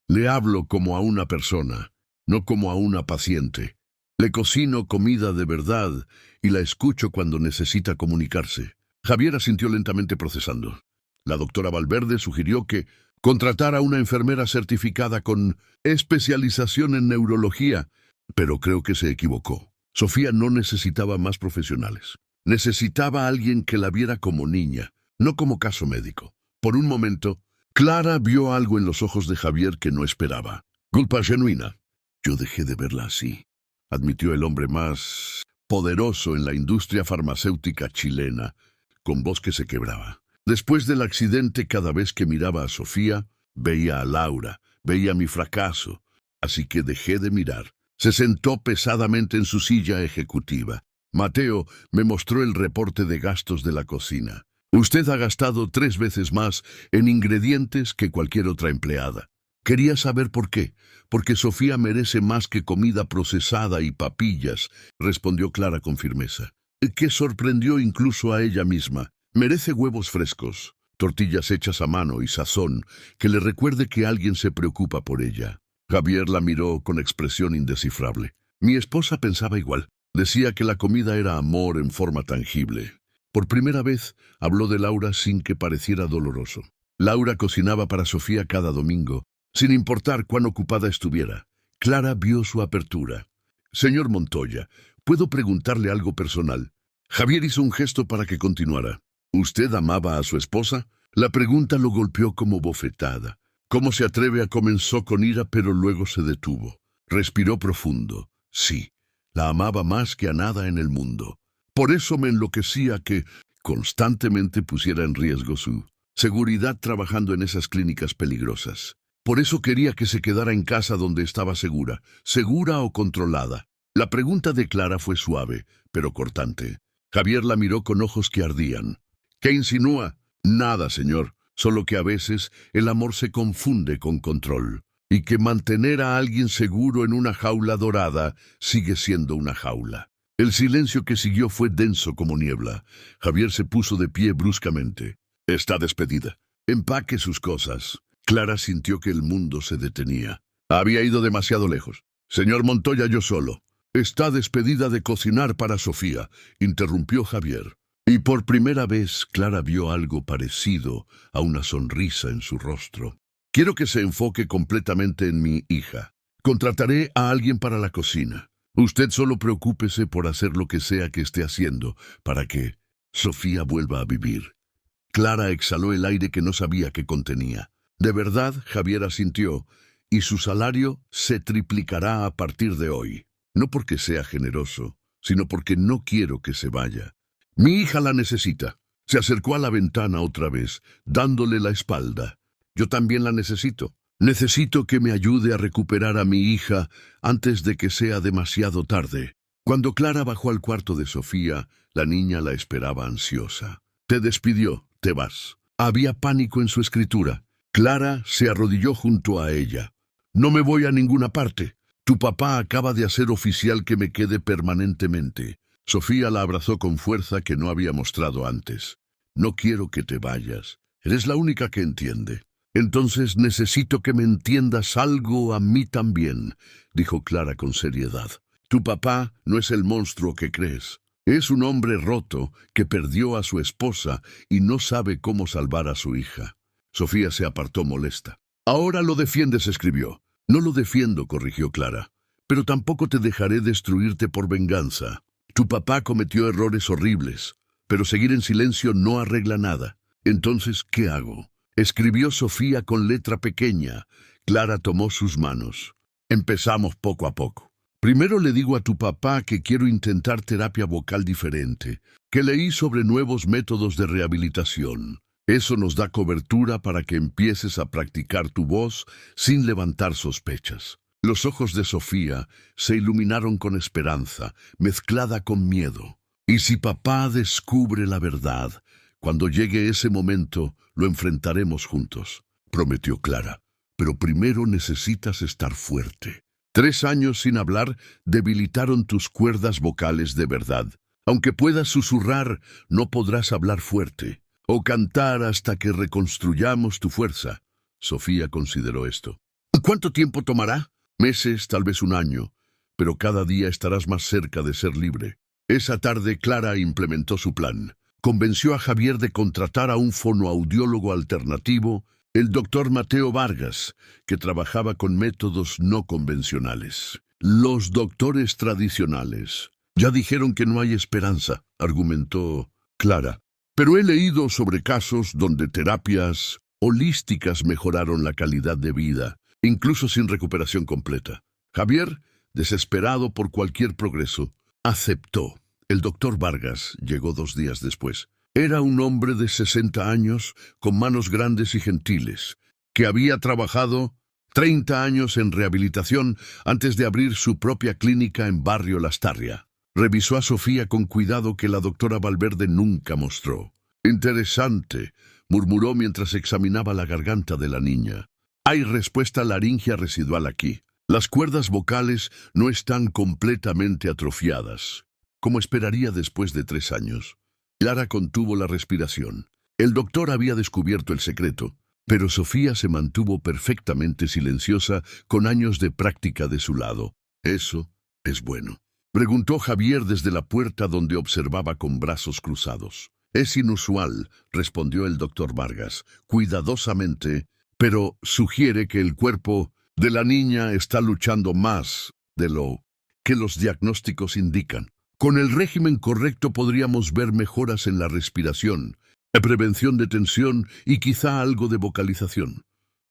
«Le hablo como a una persona, no como a una paciente. Le cocino comida de verdad y la escucho cuando necesita comunicarse». Javier asintió lentamente procesando. La doctora Valverde sugirió que contratara a una enfermera certificada con especialización en neurología, pero creo que se equivocó. Sofía no necesitaba más profesionales. Necesitaba a alguien que la viera como niña, no como caso médico. Por un momento, Clara vio algo en los ojos de Javier que no esperaba. «Culpa genuina». «Yo dejé de verla así», admitió el hombre más poderoso en la industria farmacéutica chilena, con voz que se quebraba. Después del accidente, cada vez que miraba a Sofía, veía a Laura, veía mi fracaso. Así que dejé de mirar. Se sentó pesadamente en su silla ejecutiva. «Mateo me mostró el reporte de gastos de la cocina. Usted ha gastado 3 veces más en ingredientes que cualquier otra empleada. Quería saber por qué. Porque Sofía merece más que comida procesada y papillas», respondió Clara con firmeza, que sorprendió incluso a ella misma. «Merece huevos frescos, tortillas hechas a mano y sazón, que le recuerde que alguien se preocupa por ella». Javier la miró con expresión indescifrable. «Mi esposa pensaba igual. Decía que la comida era amor en forma tangible». Por primera vez habló de Laura sin que pareciera doloroso. Laura cocinaba para Sofía cada domingo, sin importar cuán ocupada estuviera. Clara vio su apertura. «Señor Montoya, ¿puedo preguntarle algo personal?». Javier hizo un gesto para que continuara. «¿Usted amaba a su esposa?». La pregunta lo golpeó como bofetada. «¿Cómo se atreve a?». Comenzó con ira, pero luego se detuvo. Respiró profundo. «Sí, la amaba más que a nada en el mundo. Por eso me enloquecía que constantemente pusiera en riesgo su seguridad trabajando en esas clínicas peligrosas. Por eso quería que se quedara en casa donde estaba segura o controlada». La pregunta de Clara fue suave, pero cortante. Javier la miró con ojos que ardían. «¿Qué insinúa?». «Nada, señor. Solo que a veces el amor se confunde con control, y que mantener a alguien seguro en una jaula dorada sigue siendo una jaula». El silencio que siguió fue denso como niebla. Javier se puso de pie bruscamente. «Está despedida. Empaque sus cosas». Clara sintió que el mundo se detenía. Había ido demasiado lejos. «Señor Montoya, yo solo». «Está despedida de cocinar para Sofía», interrumpió Javier. Y por primera vez Clara vio algo parecido a una sonrisa en su rostro. «Quiero que se enfoque completamente en mi hija. Contrataré a alguien para la cocina. Usted solo preocúpese por hacer lo que sea que esté haciendo para que Sofía vuelva a vivir». Clara exhaló el aire que no sabía que contenía. «De verdad», Javier asintió, «y su salario se triplicará a partir de hoy. No porque sea generoso, sino porque no quiero que se vaya. Mi hija la necesita». Se acercó a la ventana otra vez, dándole la espalda. «Yo también la necesito. Necesito que me ayude a recuperar a mi hija antes de que sea demasiado tarde». Cuando Clara bajó al cuarto de Sofía, la niña la esperaba ansiosa. «Te despidió, te vas». Había pánico en su escritura. Clara se arrodilló junto a ella. «No me voy a ninguna parte. Tu papá acaba de hacer oficial que me quede permanentemente». Sofía la abrazó con fuerza que no había mostrado antes. «No quiero que te vayas. Eres la única que entiende». «Entonces necesito que me entiendas algo a mí también», dijo Clara con seriedad. «Tu papá no es el monstruo que crees. Es un hombre roto que perdió a su esposa y no sabe cómo salvar a su hija». Sofía se apartó molesta. «Ahora lo defiendes», escribió. «No lo defiendo», corrigió Clara. «Pero tampoco te dejaré destruirte por venganza. Tu papá cometió errores horribles, pero seguir en silencio no arregla nada. Entonces, ¿qué hago?». Escribió Sofía con letra pequeña. Clara tomó sus manos. «Empezamos poco a poco. Primero le digo a tu papá que quiero intentar terapia vocal diferente. que leí sobre nuevos métodos de rehabilitación. Eso nos da cobertura para que empieces a practicar tu voz sin levantar sospechas. Los ojos de Sofía se iluminaron con esperanza, mezclada con miedo. Y si papá descubre la verdad, cuando llegue ese momento, lo enfrentaremos juntos, prometió Clara. Pero primero necesitas estar fuerte. 3 años sin hablar debilitaron tus cuerdas vocales de verdad. Aunque puedas susurrar, no podrás hablar fuerte o cantar hasta que reconstruyamos tu fuerza. Sofía consideró esto. ¿Cuánto tiempo tomará? Meses, tal vez un año, pero cada día estarás más cerca de ser libre. Esa tarde Clara implementó su plan. Convenció a Javier de contratar a un fonoaudiólogo alternativo, el doctor Mateo Vargas, que trabajaba con métodos no convencionales. Los doctores tradicionales ya dijeron que no hay esperanza, argumentó Clara. Pero he leído sobre casos donde terapias holísticas mejoraron la calidad de vida, incluso sin recuperación completa. Javier, desesperado por cualquier progreso, aceptó. El doctor Vargas llegó 2 días después. Era un hombre de 60 años, con manos grandes y gentiles, que había trabajado 30 años en rehabilitación antes de abrir su propia clínica en Barrio Lastarria. Revisó a Sofía con cuidado que la doctora Valverde nunca mostró. Interesante, murmuró mientras examinaba la garganta de la niña. Hay respuesta laringea residual aquí. Las cuerdas vocales no están completamente atrofiadas, como esperaría después de 3 años. Clara contuvo la respiración. El doctor había descubierto el secreto, pero Sofía se mantuvo perfectamente silenciosa con años de práctica de su lado. Eso es bueno. Preguntó Javier desde la puerta donde observaba con brazos cruzados. Es inusual, respondió el doctor Vargas, cuidadosamente, pero sugiere que el cuerpo de la niña está luchando más de lo que los diagnósticos indican. Con el régimen correcto podríamos ver mejoras en la respiración, prevención de tensión y quizá algo de vocalización.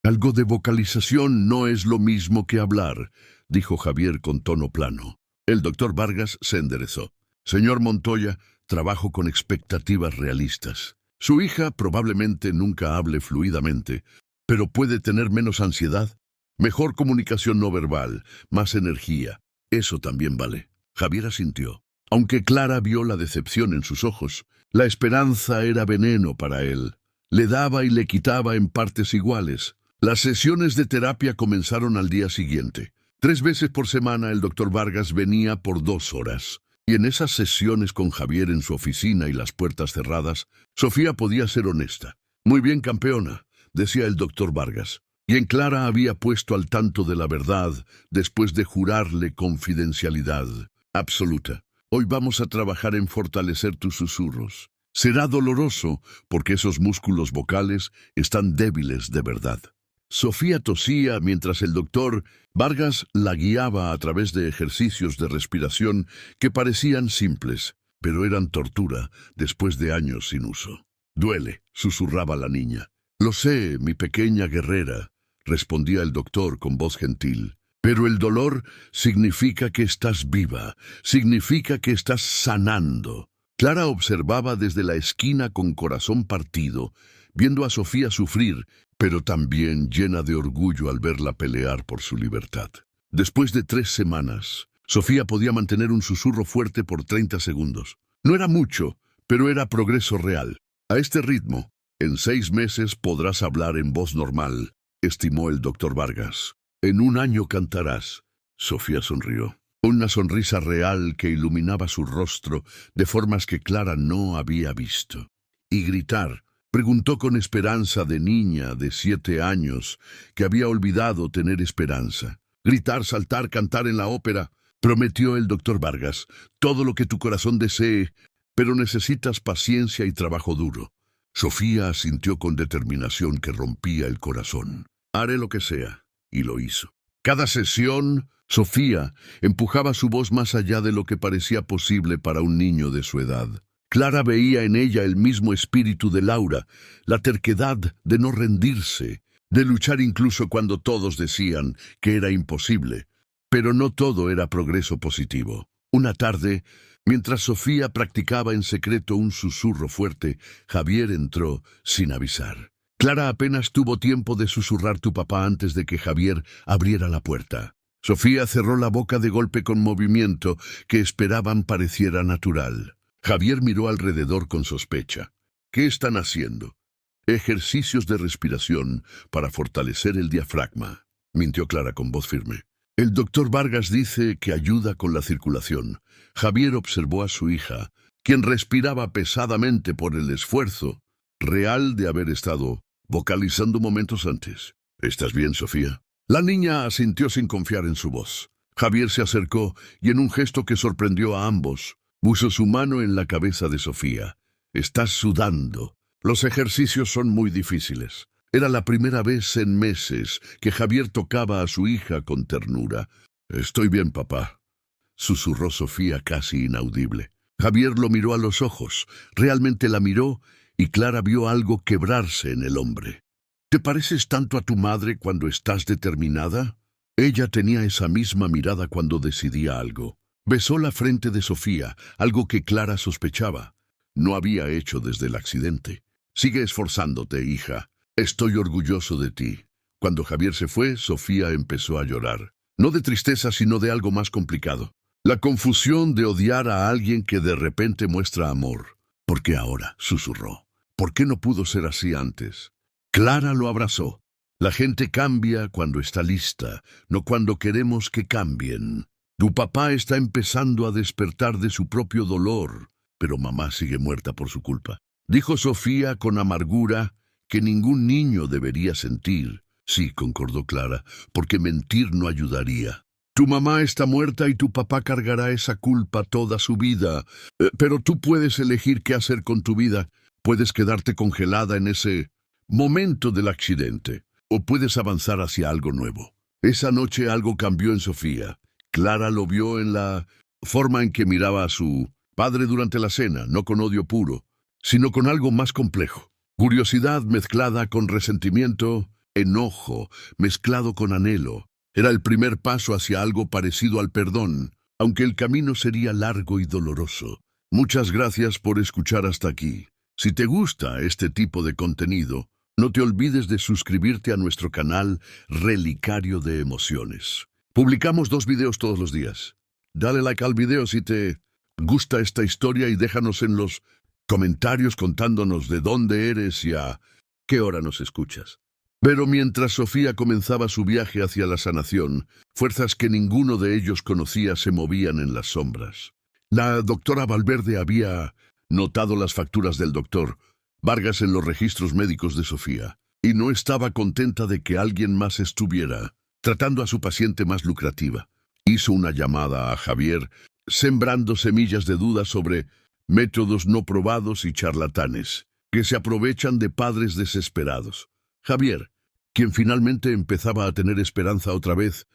Algo de vocalización no es lo mismo que hablar, dijo Javier con tono plano. El doctor Vargas se enderezó. Señor Montoya, trabajo con expectativas realistas. Su hija probablemente nunca hable fluidamente, pero puede tener menos ansiedad, mejor comunicación no verbal, más energía. Eso también vale. Javier asintió. Aunque Clara vio la decepción en sus ojos, la esperanza era veneno para él. Le daba y le quitaba en partes iguales. Las sesiones de terapia comenzaron al día siguiente. 3 veces por semana el doctor Vargas venía por 2 horas. Y en esas sesiones con Javier en su oficina y las puertas cerradas, Sofía podía ser honesta. Muy bien, campeona, decía el doctor Vargas. Y en Clara había puesto al tanto de la verdad después de jurarle confidencialidad absoluta. Hoy vamos a trabajar en fortalecer tus susurros. Será doloroso porque esos músculos vocales están débiles de verdad. Sofía tosía mientras el doctor Vargas la guiaba a través de ejercicios de respiración que parecían simples, pero eran tortura después de años sin uso. Duele, susurraba la niña. Lo sé, mi pequeña guerrera, respondía el doctor con voz gentil. Pero el dolor significa que estás viva, significa que estás sanando. Clara observaba desde la esquina con corazón partido, viendo a Sofía sufrir, pero también llena de orgullo al verla pelear por su libertad. Después de 3 semanas, Sofía podía mantener un susurro fuerte por 30 segundos. No era mucho, pero era progreso real. A este ritmo, en 6 meses podrás hablar en voz normal, estimó el doctor Vargas. En 1 año cantarás. Sofía sonrió. Una sonrisa real que iluminaba su rostro de formas que Clara no había visto. ¿Y gritar? Preguntó con esperanza de niña de 7 años, que había olvidado tener esperanza. Gritar, saltar, cantar en la ópera, prometió el doctor Vargas. Todo lo que tu corazón desee, pero necesitas paciencia y trabajo duro. Sofía asintió con determinación que rompía el corazón. Haré lo que sea. Y lo hizo. Cada sesión, Sofía empujaba su voz más allá de lo que parecía posible para un niño de su edad. Clara veía en ella el mismo espíritu de Laura, la terquedad de no rendirse, de luchar incluso cuando todos decían que era imposible. Pero no todo era progreso positivo. Una tarde, Mientras Sofía practicaba en secreto un susurro fuerte, Javier entró sin avisar. Clara apenas tuvo tiempo de susurrar tu papá antes de que Javier abriera la puerta. Sofía cerró la boca de golpe con movimiento que esperaban pareciera natural. Javier miró alrededor con sospecha. ¿Qué están haciendo? Ejercicios de respiración para fortalecer el diafragma, mintió Clara con voz firme. El doctor Vargas dice que ayuda con la circulación. Javier observó a su hija, quien respiraba pesadamente por el esfuerzo real de haber estado vocalizando momentos antes. ¿Estás bien, Sofía? La niña asintió sin confiar en su voz. Javier se acercó y en un gesto que sorprendió a ambos, puso su mano en la cabeza de Sofía. Estás sudando. Los ejercicios son muy difíciles. Era la primera vez en meses que Javier tocaba a su hija con ternura. Estoy bien, papá, susurró Sofía casi inaudible. Javier lo miró a los ojos, realmente la miró, y Clara vio algo quebrarse en el hombre. ¿Te pareces tanto a tu madre cuando estás determinada? Ella tenía esa misma mirada cuando decidía algo. Besó la frente de Sofía, algo que Clara sospechaba. No había hecho desde el accidente. Sigue esforzándote, hija. Estoy orgulloso de ti. Cuando Javier se fue, Sofía empezó a llorar. No de tristeza, sino de algo más complicado. La confusión de odiar a alguien que de repente muestra amor. ¿Por qué ahora?, susurró. ¿Por qué no pudo ser así antes? Clara lo abrazó. La gente cambia cuando está lista, no cuando queremos que cambien. Tu papá está empezando a despertar de su propio dolor, pero mamá sigue muerta por su culpa. Dijo Sofía con amargura que ningún niño debería sentir. Sí, concordó Clara, porque mentir no ayudaría. Tu mamá está muerta y tu papá cargará esa culpa toda su vida. Pero tú puedes elegir qué hacer con tu vida. Puedes quedarte congelada en ese momento del accidente, o puedes avanzar hacia algo nuevo. Esa noche algo cambió en Sofía. Clara lo vio en la forma en que miraba a su padre durante la cena, no con odio puro, sino con algo más complejo. Curiosidad mezclada con resentimiento, enojo mezclado con anhelo. Era el primer paso hacia algo parecido al perdón, aunque el camino sería largo y doloroso. Muchas gracias por escuchar hasta aquí. Si te gusta este tipo de contenido, no te olvides de suscribirte a nuestro canal Relicario de Emociones. Publicamos 2 videos todos los días. Dale like al video si te gusta esta historia y déjanos en los comentarios contándonos de dónde eres y a qué hora nos escuchas. Pero mientras Sofía comenzaba su viaje hacia la sanación, fuerzas que ninguno de ellos conocía se movían en las sombras. La doctora Valverde había notado las facturas del doctor Vargas en los registros médicos de Sofía, y no estaba contenta de que alguien más estuviera tratando a su paciente más lucrativa. Hizo una llamada a Javier, sembrando semillas de duda sobre métodos no probados y charlatanes, que se aprovechan de padres desesperados. Javier, quien finalmente empezaba a tener esperanza otra vez,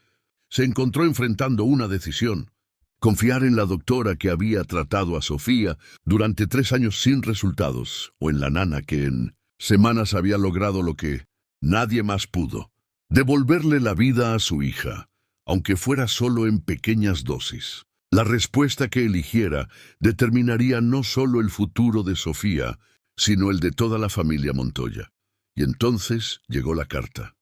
se encontró enfrentando una decisión: confiar en la doctora que había tratado a Sofía durante 3 años sin resultados, o en la nana que en semanas había logrado lo que nadie más pudo: devolverle la vida a su hija, aunque fuera solo en pequeñas dosis. La respuesta que eligiera determinaría no solo el futuro de Sofía, sino el de toda la familia Montoya. Y entonces llegó la carta.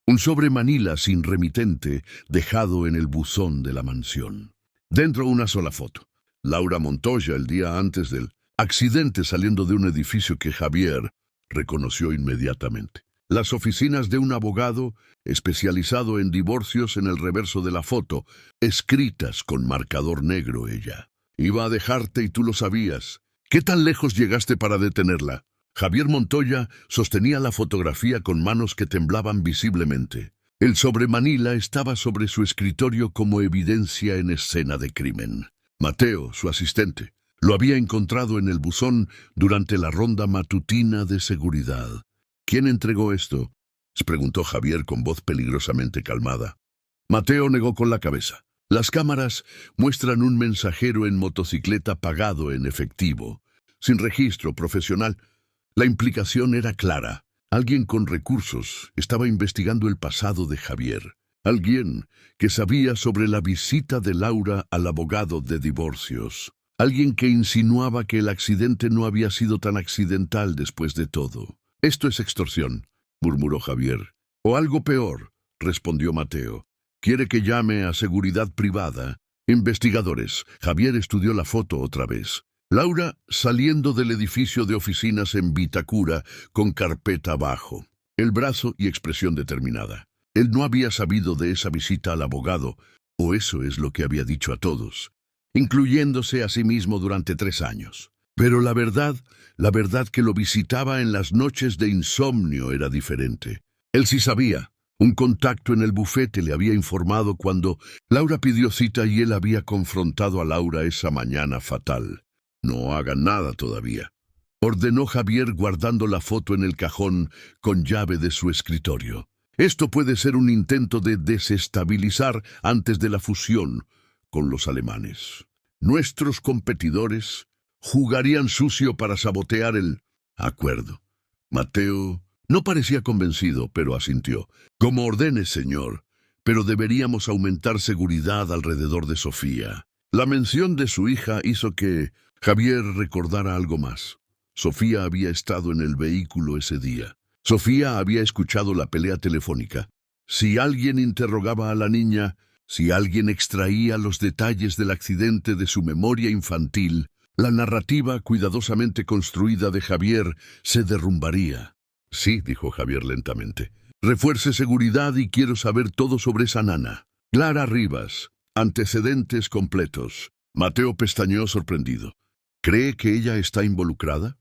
Un sobre manila sin remitente dejado en el buzón de la mansión. Dentro una sola foto. Laura Montoya el día antes del accidente saliendo de un edificio que Javier reconoció inmediatamente. Las oficinas de un abogado especializado en divorcios en el reverso de la foto, escritas con marcador negro ella. Iba a dejarte y tú lo sabías. ¿Qué tan lejos llegaste para detenerla? Javier Montoya sostenía la fotografía con manos que temblaban visiblemente. El sobre manila estaba sobre su escritorio como evidencia en escena de crimen. Mateo, su asistente, lo había encontrado en el buzón durante la ronda matutina de seguridad. ¿Quién entregó esto?, preguntó Javier con voz peligrosamente calmada. Mateo negó con la cabeza. Las cámaras muestran un mensajero en motocicleta pagado en efectivo, sin registro profesional. La implicación era clara. Alguien con recursos estaba investigando el pasado de Javier. Alguien que sabía sobre la visita de Laura al abogado de divorcios. Alguien que insinuaba que el accidente no había sido tan accidental después de todo. Esto es extorsión, murmuró Javier. O algo peor, respondió Mateo. ¿Quiere que llame a seguridad privada? Investigadores. Javier estudió la foto otra vez. Laura saliendo del edificio de oficinas en Vitacura con carpeta abajo, el brazo y expresión determinada. Él no había sabido de esa visita al abogado, o eso es lo que había dicho a todos, incluyéndose a sí mismo durante 3 años. Pero la verdad que lo visitaba en las noches de insomnio era diferente. Él sí sabía. Un contacto en el bufete le había informado cuando Laura pidió cita y él había confrontado a Laura esa mañana fatal. No hagan nada todavía, ordenó Javier guardando la foto en el cajón con llave de su escritorio. Esto puede ser un intento de desestabilizar antes de la fusión con los alemanes. Nuestros competidores jugarían sucio para sabotear el acuerdo. Mateo no parecía convencido, pero asintió. Como ordene, señor, pero deberíamos aumentar seguridad alrededor de Sofía. La mención de su hija hizo que Javier recordara algo más. Sofía había estado en el vehículo ese día. Sofía había escuchado la pelea telefónica. Si alguien interrogaba a la niña, si alguien extraía los detalles del accidente de su memoria infantil, la narrativa cuidadosamente construida de Javier se derrumbaría. Sí, dijo Javier lentamente. Refuerce seguridad y quiero saber todo sobre esa nana. Clara Rivas. Antecedentes completos. Mateo pestañeó sorprendido. ¿Cree que ella está involucrada?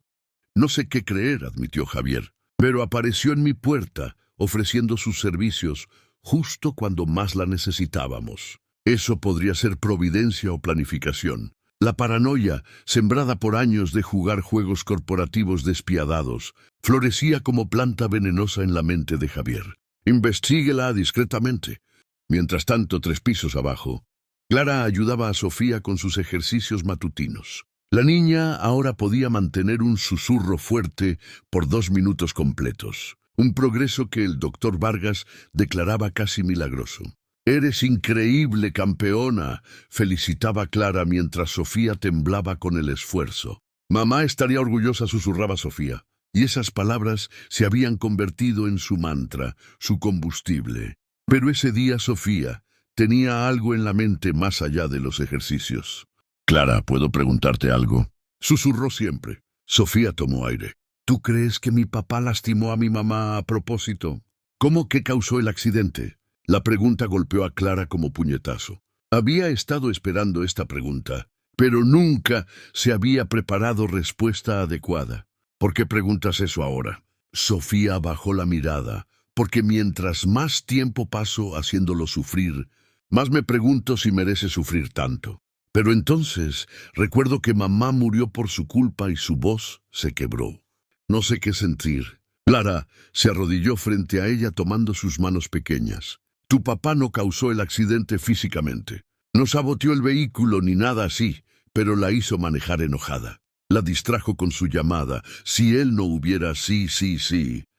No sé qué creer, admitió Javier, pero apareció en mi puerta, ofreciendo sus servicios, justo cuando más la necesitábamos. Eso podría ser providencia o planificación. La paranoia, sembrada por años de jugar juegos corporativos despiadados, florecía como planta venenosa en la mente de Javier. Investíguela discretamente. Mientras tanto, 3 pisos abajo, Clara ayudaba a Sofía con sus ejercicios matutinos. La niña ahora podía mantener un susurro fuerte por 2 minutos completos, un progreso que el doctor Vargas declaraba casi milagroso. «Eres increíble, campeona», felicitaba Clara mientras Sofía temblaba con el esfuerzo. «Mamá estaría orgullosa», susurraba Sofía, y esas palabras se habían convertido en su mantra, su combustible. Pero ese día Sofía tenía algo en la mente más allá de los ejercicios. «Clara, ¿puedo preguntarte algo?», susurró siempre. Sofía tomó aire. «¿Tú crees que mi papá lastimó a mi mamá a propósito? ¿Cómo que causó el accidente?». La pregunta golpeó a Clara como puñetazo. Había estado esperando esta pregunta, pero nunca se había preparado respuesta adecuada. «¿Por qué preguntas eso ahora?». Sofía bajó la mirada, porque mientras más tiempo paso haciéndolo sufrir, más me pregunto si merece sufrir tanto. Pero entonces recuerdo que mamá murió por su culpa y su voz se quebró. No sé qué sentir. Clara se arrodilló frente a ella tomando sus manos pequeñas. «Tu papá no causó el accidente físicamente. No saboteó el vehículo ni nada así, pero la hizo manejar enojada. La distrajo con su llamada. Si él no hubiera sí,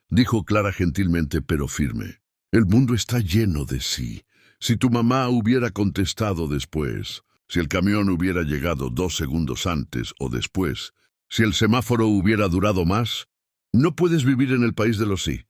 dijo Clara gentilmente pero firme. El mundo está lleno de sí. Si tu mamá hubiera contestado después, si el camión hubiera llegado 2 segundos antes o después, si el semáforo hubiera durado más, no puedes vivir en el país de los sí.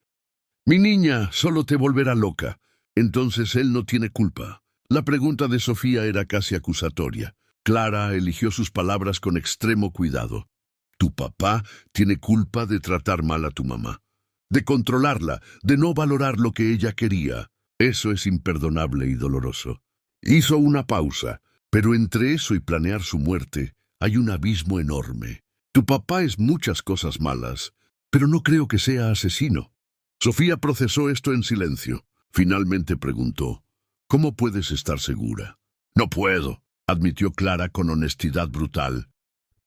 Mi niña solo te volverá loca. Entonces él no tiene culpa». La pregunta de Sofía era casi acusatoria. Clara eligió sus palabras con extremo cuidado. «Tu papá tiene culpa de tratar mal a tu mamá, de controlarla, de no valorar lo que ella quería. Eso es imperdonable y doloroso». Hizo una pausa, pero entre eso y planear su muerte hay un abismo enorme. «Tu papá es muchas cosas malas, pero no creo que sea asesino». Sofía procesó esto en silencio. Finalmente preguntó, «¿Cómo puedes estar segura?». «No puedo», admitió Clara con honestidad brutal.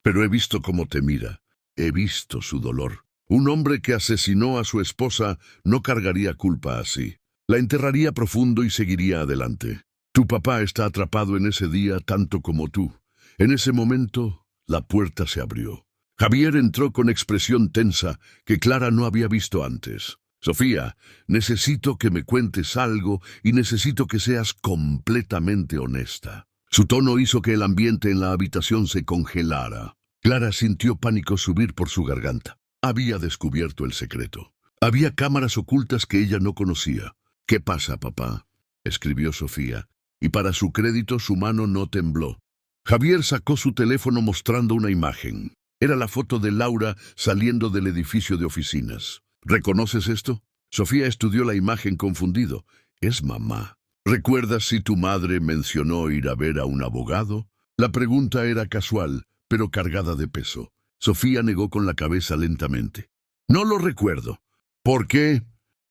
«Pero he visto cómo te mira. He visto su dolor. Un hombre que asesinó a su esposa no cargaría culpa así. La enterraría profundo y seguiría adelante. Tu papá está atrapado en ese día tanto como tú». En ese momento, la puerta se abrió. Javier entró con expresión tensa que Clara no había visto antes. «Sofía, necesito que me cuentes algo y necesito que seas completamente honesta». Su tono hizo que el ambiente en la habitación se congelara. Clara sintió pánico subir por su garganta. Había descubierto el secreto. Había cámaras ocultas que ella no conocía. «¿Qué pasa, papá?», escribió Sofía, y para su crédito su mano no tembló. Javier sacó su teléfono mostrando una imagen. Era la foto de Laura saliendo del edificio de oficinas. «¿Reconoces esto?». Sofía estudió la imagen confundido. «Es mamá». «¿Recuerdas si tu madre mencionó ir a ver a un abogado?». La pregunta era casual, pero cargada de peso. Sofía negó con la cabeza lentamente. «No lo recuerdo». «¿Por qué?».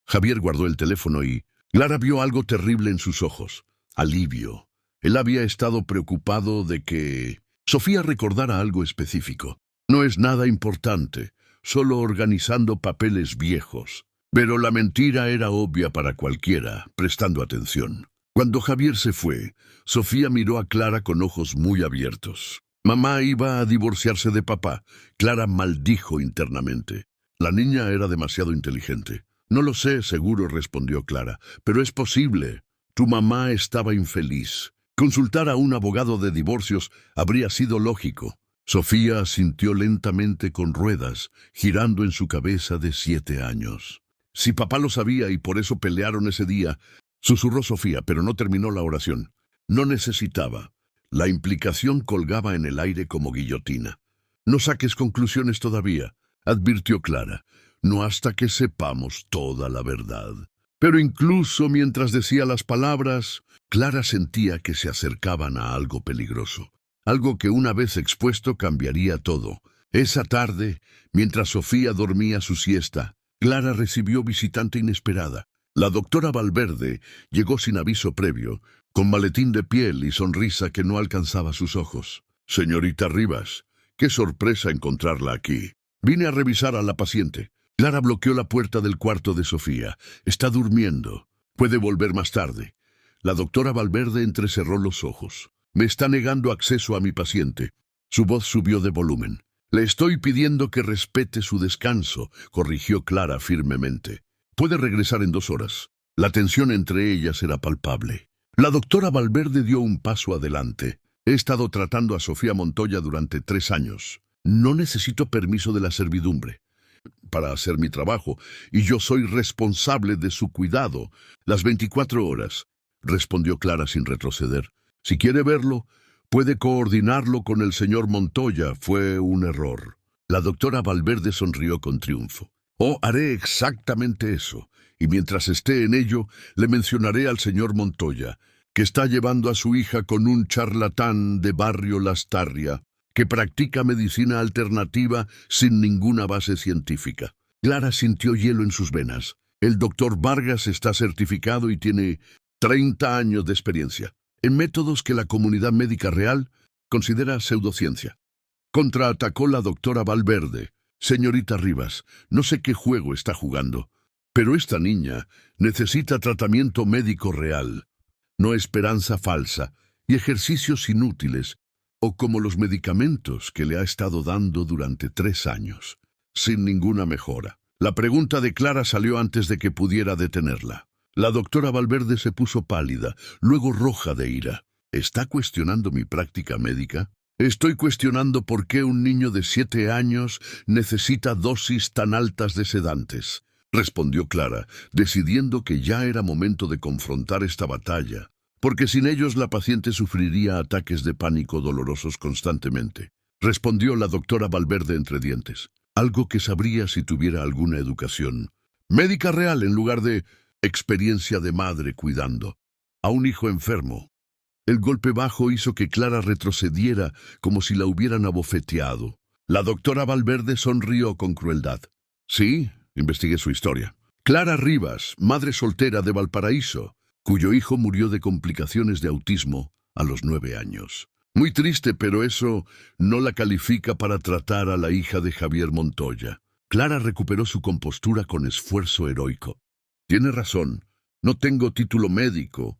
Javier guardó el teléfono y Clara vio algo terrible en sus ojos. Alivio. Él había estado preocupado de que Sofía recordara algo específico. «No es nada importante, solo organizando papeles viejos». Pero la mentira era obvia para cualquiera, prestando atención. Cuando Javier se fue, Sofía miró a Clara con ojos muy abiertos. Mamá iba a divorciarse de papá. Clara maldijo internamente. La niña era demasiado inteligente. «No lo sé, seguro», respondió Clara, «pero es posible. Tu mamá estaba infeliz. Consultar a un abogado de divorcios habría sido lógico». Sofía asintió lentamente con ruedas, girando en su cabeza de 7 años. «Si papá lo sabía y por eso pelearon ese día», susurró Sofía, pero no terminó la oración. No necesitaba. La implicación colgaba en el aire como guillotina. «No saques conclusiones todavía», advirtió Clara. «No hasta que sepamos toda la verdad». Pero incluso mientras decía las palabras, Clara sentía que se acercaban a algo peligroso. Algo que una vez expuesto cambiaría todo. Esa tarde, mientras Sofía dormía su siesta, Clara recibió visitante inesperada. La doctora Valverde llegó sin aviso previo, con maletín de piel y sonrisa que no alcanzaba sus ojos. «Señorita Rivas, qué sorpresa encontrarla aquí. Vine a revisar a la paciente». Clara bloqueó la puerta del cuarto de Sofía. «Está durmiendo. Puede volver más tarde». La doctora Valverde entrecerró los ojos. «Me está negando acceso a mi paciente». Su voz subió de volumen. «Le estoy pidiendo que respete su descanso», corrigió Clara firmemente. «Puede regresar en 2 horas». La tensión entre ellas era palpable. La doctora Valverde dio un paso adelante. «He estado tratando a Sofía Montoya durante 3 años. No necesito permiso de la servidumbre para hacer mi trabajo, y yo soy responsable de su cuidado las 24 horas», respondió Clara sin retroceder. «Si quiere verlo, puede coordinarlo con el señor Montoya. Fue un error». La doctora Valverde sonrió con triunfo. «Oh, haré exactamente eso, y mientras esté en ello, le mencionaré al señor Montoya, que está llevando a su hija con un charlatán de barrio Lastarria, que practica medicina alternativa sin ninguna base científica». Clara sintió hielo en sus venas. «El doctor Vargas está certificado y tiene 30 años de experiencia en métodos que la comunidad médica real considera pseudociencia». Contraatacó la doctora Valverde. «Señorita Rivas, no sé qué juego está jugando, pero esta niña necesita tratamiento médico real, no esperanza falsa y ejercicios inútiles, o como los medicamentos que le ha estado dando durante 3 años, sin ninguna mejora». La pregunta de Clara salió antes de que pudiera detenerla. La doctora Valverde se puso pálida, luego roja de ira. «¿Está cuestionando mi práctica médica?». «Estoy cuestionando por qué un niño de 7 años necesita dosis tan altas de sedantes», respondió Clara, decidiendo que ya era momento de confrontar esta batalla, porque sin ellos la paciente sufriría ataques de pánico dolorosos constantemente. Respondió la doctora Valverde entre dientes. Algo que sabría si tuviera alguna educación médica real en lugar de experiencia de madre cuidando a un hijo enfermo. El golpe bajo hizo que Clara retrocediera como si la hubieran abofeteado. La doctora Valverde sonrió con crueldad. «Sí, investigué su historia. Clara Rivas, madre soltera de Valparaíso, cuyo hijo murió de complicaciones de autismo a los 9 años. Muy triste, pero eso no la califica para tratar a la hija de Javier Montoya». Clara recuperó su compostura con esfuerzo heroico. «Tiene razón, no tengo título médico,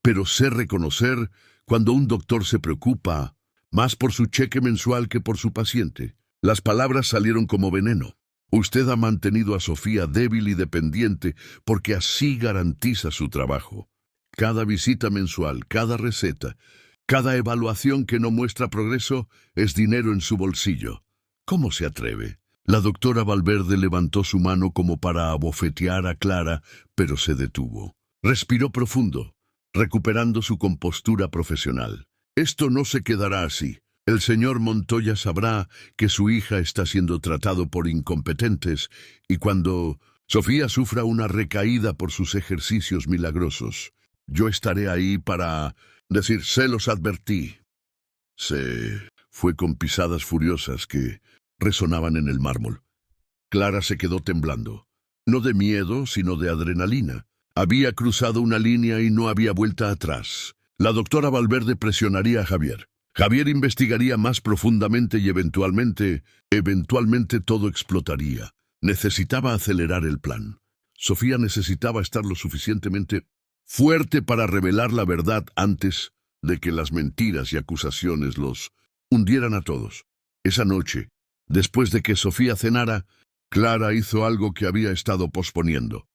pero sé reconocer cuando un doctor se preocupa más por su cheque mensual que por su paciente». Las palabras salieron como veneno. «Usted ha mantenido a Sofía débil y dependiente porque así garantiza su trabajo. Cada visita mensual, cada receta, Cada evaluación que no muestra progreso es dinero en su bolsillo. ¿Cómo se atreve? La doctora Valverde levantó su mano como para abofetear a Clara, pero se detuvo. Respiró profundo, recuperando su compostura profesional. Esto no se quedará así. El señor Montoya sabrá que su hija está siendo tratado por incompetentes y cuando Sofía sufra una recaída por sus ejercicios milagrosos, yo estaré ahí para decir, se los advertí. Se fue con pisadas furiosas que resonaban en el mármol. Clara se quedó temblando, no de miedo, sino de adrenalina. Había cruzado una línea y no había vuelta atrás. La doctora Valverde presionaría a Javier. Javier investigaría más profundamente y eventualmente todo explotaría. Necesitaba acelerar el plan. Sofía necesitaba estar lo suficientemente fuerte para revelar la verdad antes de que las mentiras y acusaciones los hundieran a todos. Esa noche, después de que Sofía cenara, Clara hizo algo que había estado posponiendo.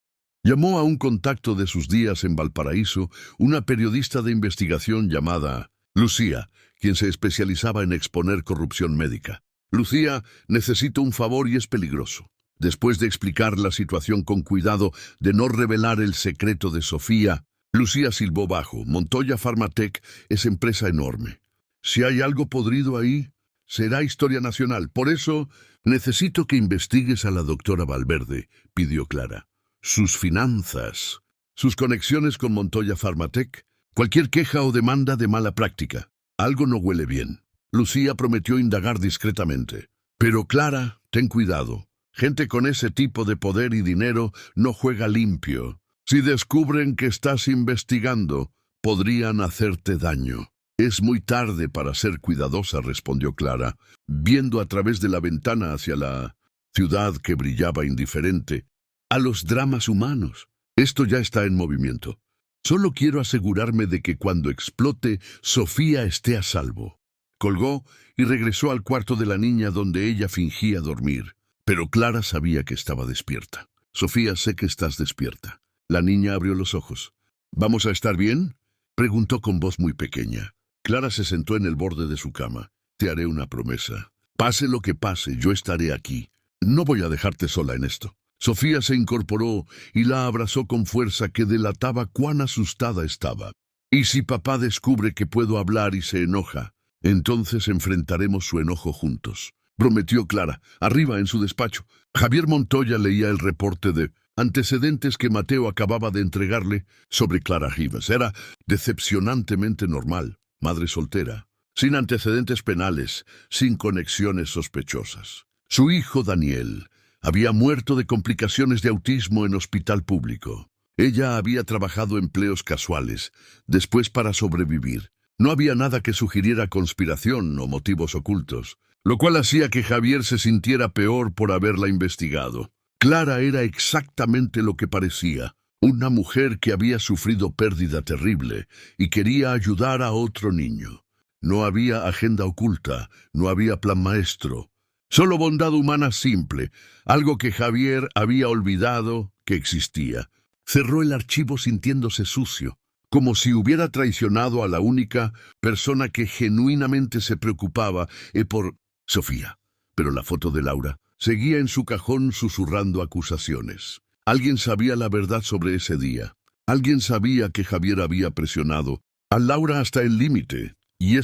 Llamó a un contacto de sus días en Valparaíso, una periodista de investigación llamada Lucía, quien se especializaba en exponer corrupción médica. Lucía, necesito un favor y es peligroso. Después de explicar la situación con cuidado de no revelar el secreto de Sofía, Lucía silbó bajo. Montoya Pharmatech es empresa enorme. Si hay algo podrido ahí, será historia nacional. Por eso, necesito que investigues a la doctora Valverde, pidió Clara. Sus finanzas, sus conexiones con Montoya Pharmatech, cualquier queja o demanda de mala práctica. Algo no huele bien. Lucía prometió indagar discretamente. Pero Clara, ten cuidado. Gente con ese tipo de poder y dinero no juega limpio. Si descubren que estás investigando, podrían hacerte daño. Es muy tarde para ser cuidadosa, respondió Clara, viendo a través de la ventana hacia la ciudad que brillaba indiferente a los dramas humanos. Esto ya está en movimiento. Solo quiero asegurarme de que cuando explote, Sofía esté a salvo. Colgó y regresó al cuarto de la niña donde ella fingía dormir. Pero Clara sabía que estaba despierta. Sofía, sé que estás despierta. La niña abrió los ojos. ¿Vamos a estar bien?, preguntó con voz muy pequeña. Clara se sentó en el borde de su cama. Te haré una promesa. Pase lo que pase, yo estaré aquí. No voy a dejarte sola en esto. Sofía se incorporó y la abrazó con fuerza que delataba cuán asustada estaba. ¿Y si papá descubre que puedo hablar y se enoja? Entonces enfrentaremos su enojo juntos, prometió Clara, arriba en su despacho. Javier Montoya leía el reporte de antecedentes que Mateo acababa de entregarle sobre Clara Rivas. Era decepcionantemente normal, madre soltera, sin antecedentes penales, sin conexiones sospechosas. Su hijo Daniel había muerto de complicaciones de autismo en hospital público. Ella había trabajado empleos casuales, después para sobrevivir. No había nada que sugiriera conspiración o motivos ocultos, lo cual hacía que Javier se sintiera peor por haberla investigado. Clara era exactamente lo que parecía, una mujer que había sufrido pérdida terrible y quería ayudar a otro niño. No había agenda oculta, no había plan maestro, solo bondad humana simple, algo que Javier había olvidado que existía. Cerró el archivo sintiéndose sucio, como si hubiera traicionado a la única persona que genuinamente se preocupaba por Sofía. Pero la foto de Laura seguía en su cajón susurrando acusaciones. Alguien sabía la verdad sobre ese día. Alguien sabía que Javier había presionado a Laura hasta el límite, y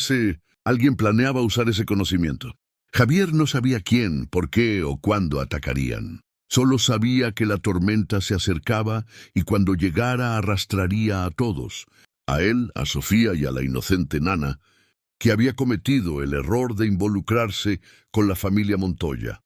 alguien planeaba usar ese conocimiento. Javier no sabía quién, por qué o cuándo atacarían. Solo sabía que la tormenta se acercaba y cuando llegara arrastraría a todos, a él, a Sofía y a la inocente Nana, que había cometido el error de involucrarse con la familia Montoya.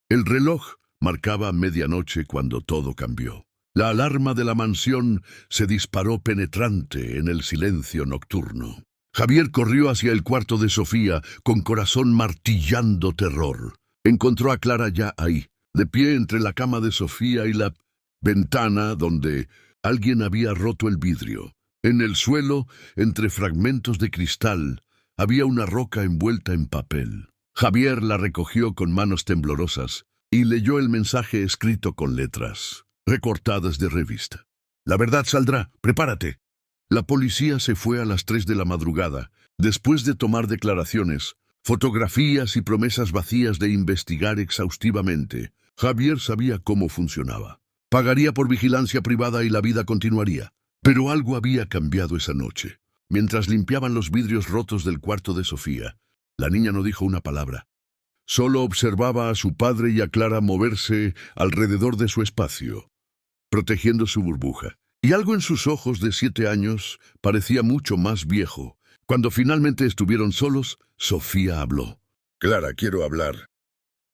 El reloj marcaba medianoche cuando todo cambió. La alarma de la mansión se disparó penetrante en el silencio nocturno. Javier corrió hacia el cuarto de Sofía con corazón martillando terror. Encontró a Clara ya ahí, de pie entre la cama de Sofía y la ventana donde alguien había roto el vidrio. En el suelo, entre fragmentos de cristal, había una roca envuelta en papel. Javier la recogió con manos temblorosas y leyó el mensaje escrito con letras recortadas de revista. La verdad saldrá, prepárate. La policía se fue a las 3 de la madrugada, después de tomar declaraciones, fotografías y promesas vacías de investigar exhaustivamente. Javier sabía cómo funcionaba. Pagaría por vigilancia privada y la vida continuaría. Pero algo había cambiado esa noche. Mientras limpiaban los vidrios rotos del cuarto de Sofía, la niña no dijo una palabra. Solo observaba a su padre y a Clara moverse alrededor de su espacio, protegiendo su burbuja. Y algo en sus ojos de 7 años parecía mucho más viejo. Cuando finalmente estuvieron solos, Sofía habló. «Clara, quiero hablar».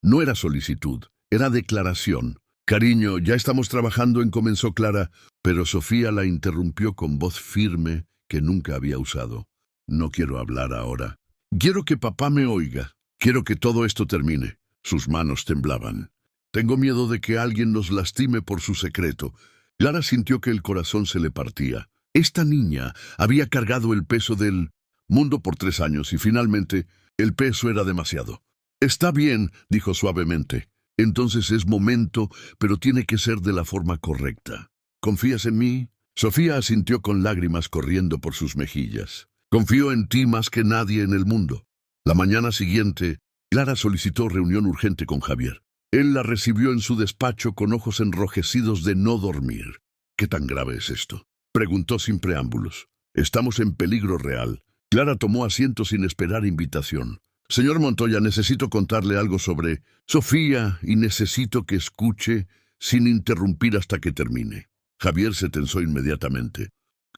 No era solicitud, era declaración. «Cariño, ya estamos trabajando en», comenzó Clara, pero Sofía la interrumpió con voz firme que nunca había usado. «No quiero hablar ahora. Quiero que papá me oiga. Quiero que todo esto termine». Sus manos temblaban. «Tengo miedo de que alguien nos lastime por su secreto». Clara sintió que el corazón se le partía. Esta niña había cargado el peso del mundo por 3 años y finalmente el peso era demasiado. «Está bien», dijo suavemente. «Entonces es momento, pero tiene que ser de la forma correcta. ¿Confías en mí?» Sofía asintió con lágrimas corriendo por sus mejillas. «Confío en ti más que nadie en el mundo». La mañana siguiente, Clara solicitó reunión urgente con Javier. Él la recibió en su despacho con ojos enrojecidos de no dormir. «¿Qué tan grave es esto?», preguntó sin preámbulos. «Estamos en peligro real». Clara tomó asiento sin esperar invitación. «Señor Montoya, necesito contarle algo sobre Sofía y necesito que escuche sin interrumpir hasta que termine». Javier se tensó inmediatamente.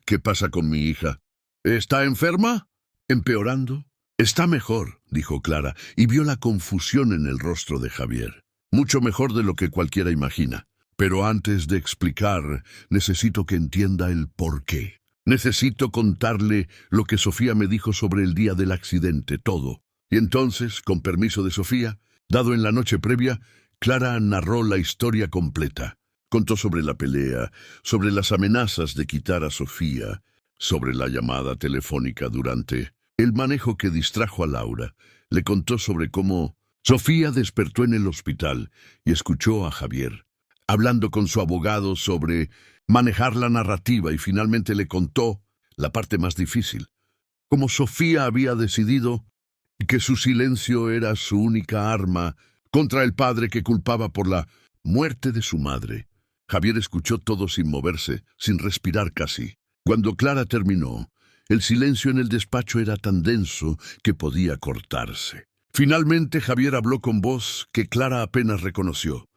«¿Qué pasa con mi hija? ¿Está enferma? ¿Empeorando?» «Está mejor», dijo Clara, y vio la confusión en el rostro de Javier. «Mucho mejor de lo que cualquiera imagina. Pero antes de explicar, necesito que entienda el porqué. Necesito contarle lo que Sofía me dijo sobre el día del accidente, todo». Y entonces, con permiso de Sofía, dado en la noche previa, Clara narró la historia completa. Contó sobre la pelea, sobre las amenazas de quitar a Sofía, sobre la llamada telefónica durante el manejo que distrajo a Laura. Le contó sobre cómo Sofía despertó en el hospital y escuchó a Javier, hablando con su abogado sobre manejar la narrativa, y finalmente le contó la parte más difícil, cómo Sofía había decidido que su silencio era su única arma contra el padre que culpaba por la muerte de su madre. Javier escuchó todo sin moverse, sin respirar casi. Cuando Clara terminó, el silencio en el despacho era tan denso que podía cortarse. Finalmente Javier habló con voz que Clara apenas reconoció.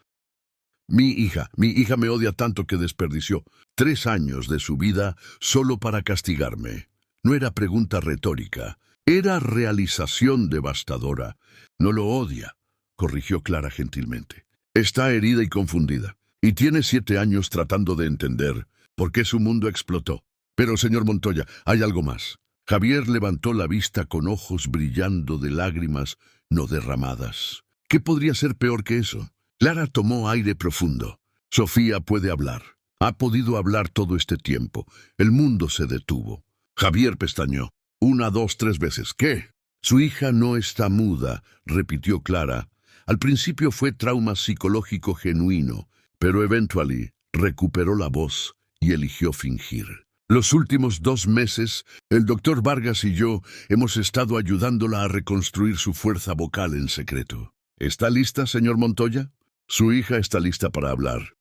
Mi hija me odia tanto que desperdició 3 años de su vida solo para castigarme». No era pregunta retórica, era realización devastadora. «No lo odia», corrigió Clara gentilmente. «Está herida y confundida, y tiene 7 años tratando de entender por qué su mundo explotó. Pero, señor Montoya, hay algo más». Javier levantó la vista con ojos brillando de lágrimas no derramadas. ¿Qué podría ser peor que eso? Clara tomó aire profundo. «Sofía puede hablar. Ha podido hablar todo este tiempo. El mundo se detuvo». Javier pestañeó. 1, 2, 3 veces. «¿Qué?» «Su hija no está muda», repitió Clara. «Al principio fue trauma psicológico genuino, pero eventualmente recuperó la voz y eligió fingir. Los últimos 2 meses, el doctor Vargas y yo hemos estado ayudándola a reconstruir su fuerza vocal en secreto». «¿Está lista, señor Montoya?» «Su hija está lista para hablar».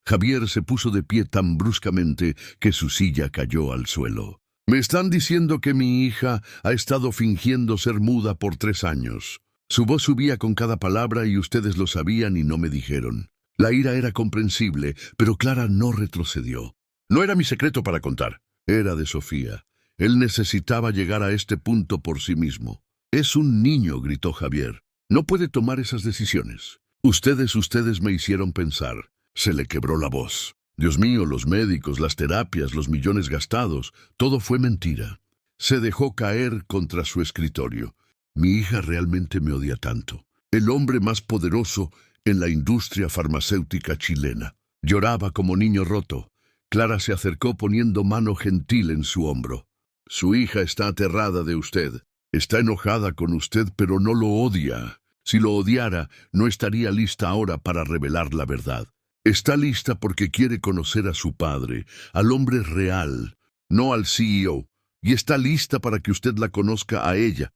Javier se puso de pie tan bruscamente que su silla cayó al suelo. «Me están diciendo que mi hija ha estado fingiendo ser muda por 3 años. Su voz subía con cada palabra y ustedes lo sabían y no me dijeron». La ira era comprensible, pero Clara no retrocedió. «No era mi secreto para contar. Era de Sofía. Él necesitaba llegar a este punto por sí mismo». «Es un niño», gritó Javier. «No puede tomar esas decisiones. Ustedes me hicieron pensar». Se le quebró la voz. «Dios mío, los médicos, las terapias, los millones gastados, todo fue mentira». Se dejó caer contra su escritorio. «Mi hija realmente me odia tanto. El hombre más poderoso en la industria farmacéutica chilena». Lloraba como niño roto. Clara se acercó poniendo mano gentil en su hombro. «Su hija está aterrada de usted. Está enojada con usted, pero no lo odia. Si lo odiara, no estaría lista ahora para revelar la verdad. Está lista porque quiere conocer a su padre, al hombre real, no al CEO, y está lista para que usted la conozca a ella,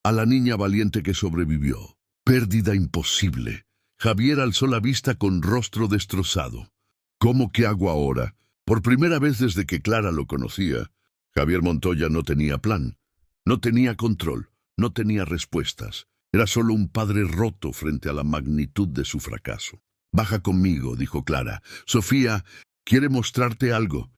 a la niña valiente que sobrevivió. Pérdida imposible. Javier alzó la vista con rostro destrozado. ¿Cómo qué hago ahora? Por primera vez desde que Clara lo conocía, Javier Montoya no tenía plan, no tenía control, no tenía respuestas. Era solo un padre roto frente a la magnitud de su fracaso. «Baja conmigo», dijo Clara. «Sofía quiere mostrarte algo».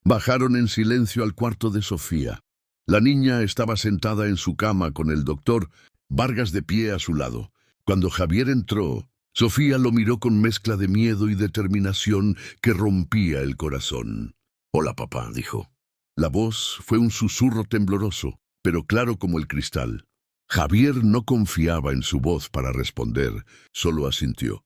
Bajaron en silencio al cuarto de Sofía. La niña estaba sentada en su cama con el doctor Vargas de pie a su lado. Cuando Javier entró, Sofía lo miró con mezcla de miedo y determinación que rompía el corazón. «Hola, papá», dijo. La voz fue un susurro tembloroso, pero claro como el cristal. Javier no confiaba en su voz para responder, solo asintió.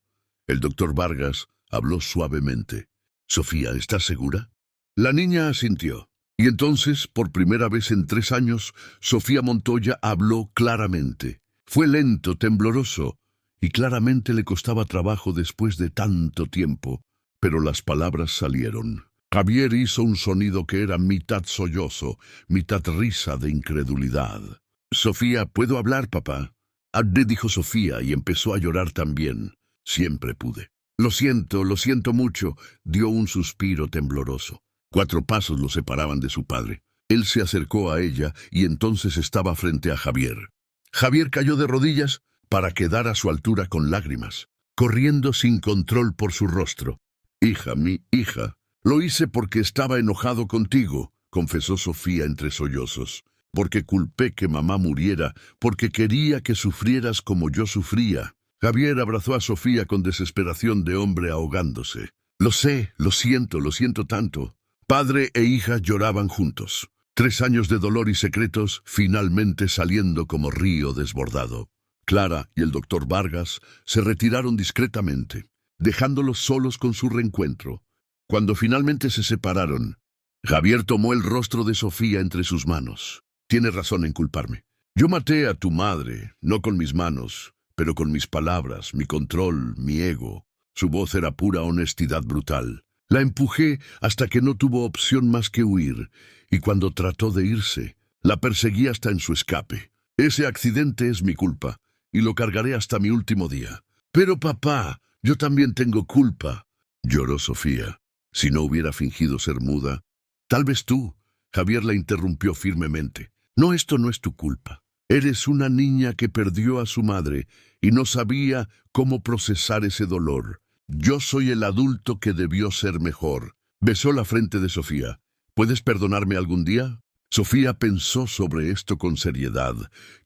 El doctor Vargas habló suavemente. «Sofía, ¿estás segura?» La niña asintió. Y entonces, por primera vez en 3 años, Sofía Montoya habló claramente. Fue lento, tembloroso, y claramente le costaba trabajo después de tanto tiempo, pero las palabras salieron. Javier hizo un sonido que era mitad sollozo, mitad risa de incredulidad. «Sofía, ¿puedo hablar, papá?» Dijo Sofía y empezó a llorar también. «Siempre pude». Lo siento mucho», dio un suspiro tembloroso. 4 pasos lo separaban de su padre. Él se acercó a ella y entonces estaba frente a Javier. Javier cayó de rodillas para quedar a su altura con lágrimas, corriendo sin control por su rostro. «Hija, mi hija, lo hice porque estaba enojado contigo», confesó Sofía entre sollozos. «Porque culpé que mamá muriera, porque quería que sufrieras como yo sufría». Javier abrazó a Sofía con desesperación de hombre ahogándose. «Lo sé, lo siento tanto». Padre e hija lloraban juntos. 3 años de dolor y secretos finalmente saliendo como río desbordado. Clara y el doctor Vargas se retiraron discretamente, dejándolos solos con su reencuentro. Cuando finalmente se separaron, Javier tomó el rostro de Sofía entre sus manos. «Tienes razón en culparme. Yo maté a tu madre, no con mis manos, pero con mis palabras, mi control, mi ego». Su voz era pura honestidad brutal. «La empujé hasta que no tuvo opción más que huir, y cuando trató de irse, la perseguí hasta en su escape. Ese accidente es mi culpa, y lo cargaré hasta mi último día». «Pero papá, yo también tengo culpa», lloró Sofía. Si no hubiera fingido ser muda. «Tal vez tú», Javier la interrumpió firmemente. «No, esto no es tu culpa. Eres una niña que perdió a su madre y no sabía cómo procesar ese dolor. Yo soy el adulto que debió ser mejor». Besó la frente de Sofía. «¿Puedes perdonarme algún día?» Sofía pensó sobre esto con seriedad,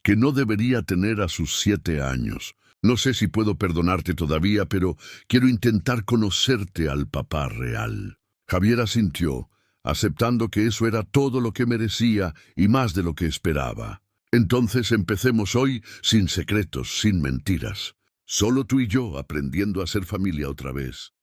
que no debería tener a sus 7 años. «No sé si puedo perdonarte todavía, pero quiero intentar conocerte al papá real». Javier asintió, aceptando que eso era todo lo que merecía y más de lo que esperaba. «Entonces empecemos hoy sin secretos, sin mentiras. Solo tú y yo aprendiendo a ser familia otra vez».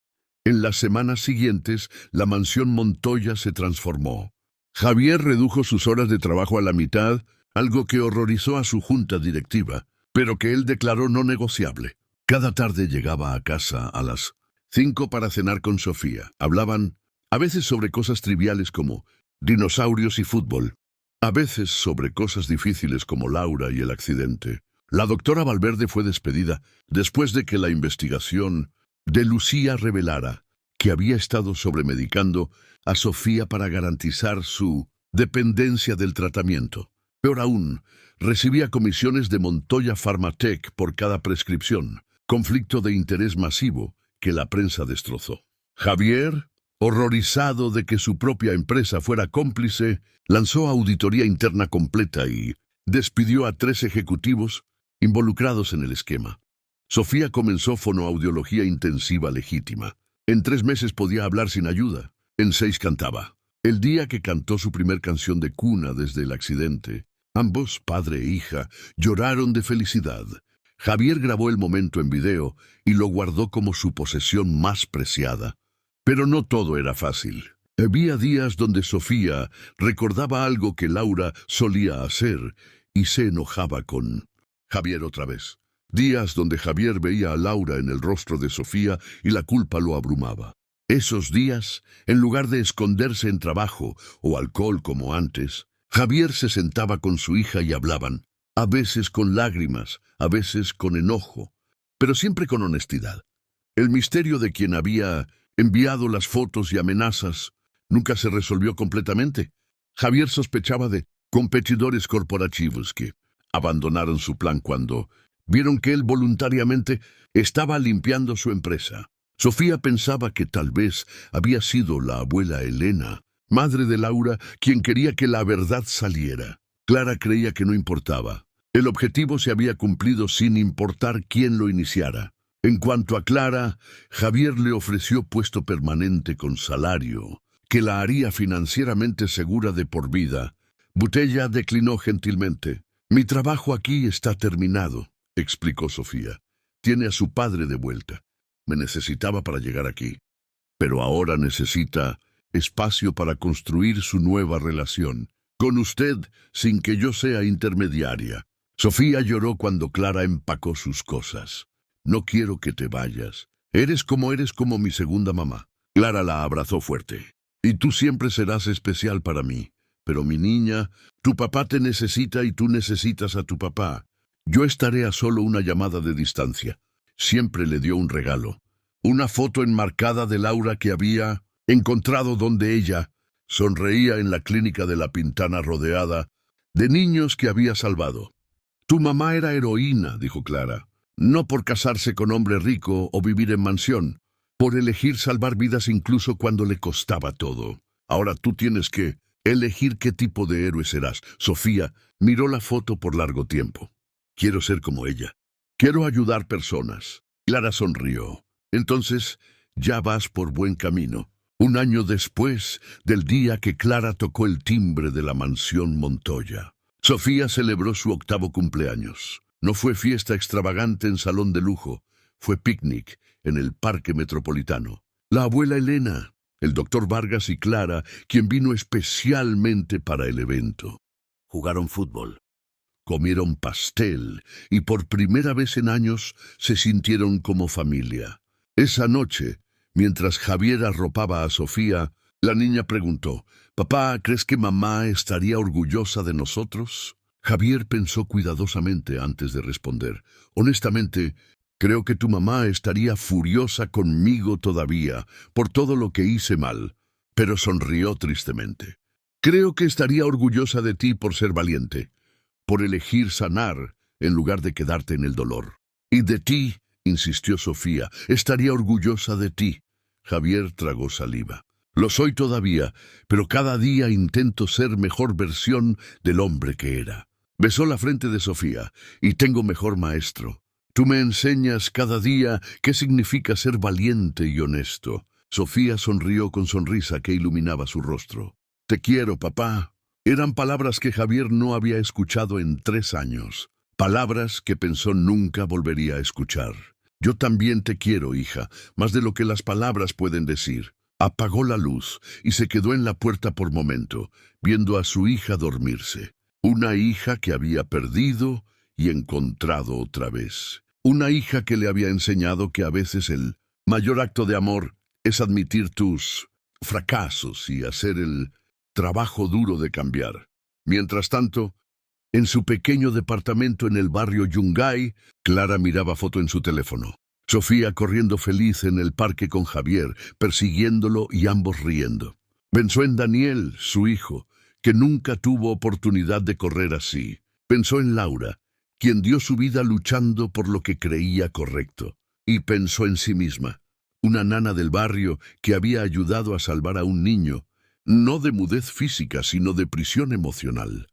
En las semanas siguientes, la mansión Montoya se transformó. Javier redujo sus horas de trabajo a la mitad, algo que horrorizó a su junta directiva, pero que él declaró no negociable. Cada tarde llegaba a casa a las 5 para cenar con Sofía. Hablaban, a veces sobre cosas triviales como dinosaurios y fútbol, a veces sobre cosas difíciles como Laura y el accidente. La doctora Valverde fue despedida después de que la investigación de Lucía revelara que había estado sobremedicando a Sofía para garantizar su dependencia del tratamiento. Peor aún, recibía comisiones de Montoya Pharmatech por cada prescripción, conflicto de interés masivo que la prensa destrozó. Javier, horrorizado de que su propia empresa fuera cómplice, lanzó auditoría interna completa y despidió a 3 ejecutivos involucrados en el esquema. Sofía comenzó fonoaudiología intensiva legítima. En 3 meses podía hablar sin ayuda. En 6 cantaba. El día que cantó su primer canción de cuna desde el accidente, ambos, padre e hija, lloraron de felicidad. Javier grabó el momento en video y lo guardó como su posesión más preciada. Pero no todo era fácil. Había días donde Sofía recordaba algo que Laura solía hacer y se enojaba con Javier otra vez. Días donde Javier veía a Laura en el rostro de Sofía y la culpa lo abrumaba. Esos días, en lugar de esconderse en trabajo o alcohol como antes, Javier se sentaba con su hija y hablaban, a veces con lágrimas, a veces con enojo, pero siempre con honestidad. El misterio de quien había enviado las fotos y amenazas nunca se resolvió completamente. Javier sospechaba de competidores corporativos que abandonaron su plan cuando vieron que él voluntariamente estaba limpiando su empresa. Sofía pensaba que tal vez había sido la abuela Elena, madre de Laura, quien quería que la verdad saliera. Clara creía que no importaba. El objetivo se había cumplido sin importar quién lo iniciara. En cuanto a Clara, Javier le ofreció puesto permanente con salario, que la haría financieramente segura de por vida. Botella declinó gentilmente. «Mi trabajo aquí está terminado», explicó Sofía. «Tiene a su padre de vuelta. Me necesitaba para llegar aquí, pero ahora necesita espacio para construir su nueva relación, con usted sin que yo sea intermediaria». Sofía lloró cuando Clara empacó sus cosas. «No quiero que te vayas. Eres como mi segunda mamá». Clara la abrazó fuerte. «Y tú siempre serás especial para mí. Pero mi niña, tu papá te necesita y tú necesitas a tu papá. Yo estaré a solo una llamada de distancia». Siempre le dio un regalo. Una foto enmarcada de Laura que había encontrado donde ella sonreía en la clínica de La Pintana rodeada de niños que había salvado. «Tu mamá era heroína», dijo Clara. «No por casarse con hombre rico o vivir en mansión, por elegir salvar vidas incluso cuando le costaba todo. Ahora tú tienes que elegir qué tipo de héroe serás». Sofía miró la foto por largo tiempo. «Quiero ser como ella. Quiero ayudar personas». Clara sonrió. «Entonces, ya vas por buen camino». Un año después del día que Clara tocó el timbre de la mansión Montoya, Sofía celebró su 8º cumpleaños. No fue fiesta extravagante en salón de lujo, fue picnic en el Parque Metropolitano. La abuela Elena, el doctor Vargas y Clara, quien vino especialmente para el evento. Jugaron fútbol, comieron pastel y por primera vez en años se sintieron como familia. Esa noche, mientras Javier arropaba a Sofía, la niña preguntó, «Papá, ¿crees que mamá estaría orgullosa de nosotros?» Javier pensó cuidadosamente antes de responder. «Honestamente, creo que tu mamá estaría furiosa conmigo todavía por todo lo que hice mal», pero sonrió tristemente. «Creo que estaría orgullosa de ti por ser valiente, por elegir sanar en lugar de quedarte en el dolor. Y de ti», insistió Sofía, «estaría orgullosa de ti». Javier tragó saliva. «Lo soy todavía, pero cada día intento ser mejor versión del hombre que era». Besó la frente de Sofía. «Y tengo mejor maestro. Tú me enseñas cada día qué significa ser valiente y honesto». Sofía sonrió con sonrisa que iluminaba su rostro. «Te quiero, papá». Eran palabras que Javier no había escuchado en 3 años. Palabras que pensó nunca volvería a escuchar. «Yo también te quiero, hija, más de lo que las palabras pueden decir». Apagó la luz y se quedó en la puerta por momento, viendo a su hija dormirse. Una hija que había perdido y encontrado otra vez. Una hija que le había enseñado que a veces el mayor acto de amor es admitir tus fracasos y hacer el trabajo duro de cambiar. Mientras tanto, en su pequeño departamento en el barrio Yungay, Clara miraba foto en su teléfono. Sofía corriendo feliz en el parque con Javier, persiguiéndolo y ambos riendo. Pensó en Daniel, su hijo, que nunca tuvo oportunidad de correr así. Pensó en Laura, quien dio su vida luchando por lo que creía correcto. Y pensó en sí misma, una nana del barrio que había ayudado a salvar a un niño, no de mudez física, sino de prisión emocional.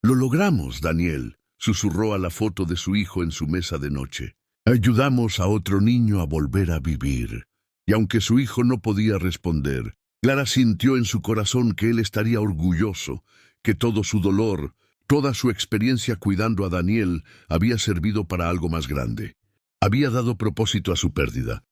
«Lo logramos, Daniel», susurró a la foto de su hijo en su mesa de noche. «Ayudamos a otro niño a volver a vivir». Y aunque su hijo no podía responder, Clara sintió en su corazón que él estaría orgulloso, que todo su dolor, toda su experiencia cuidando a Daniel había servido para algo más grande. Había dado propósito a su pérdida.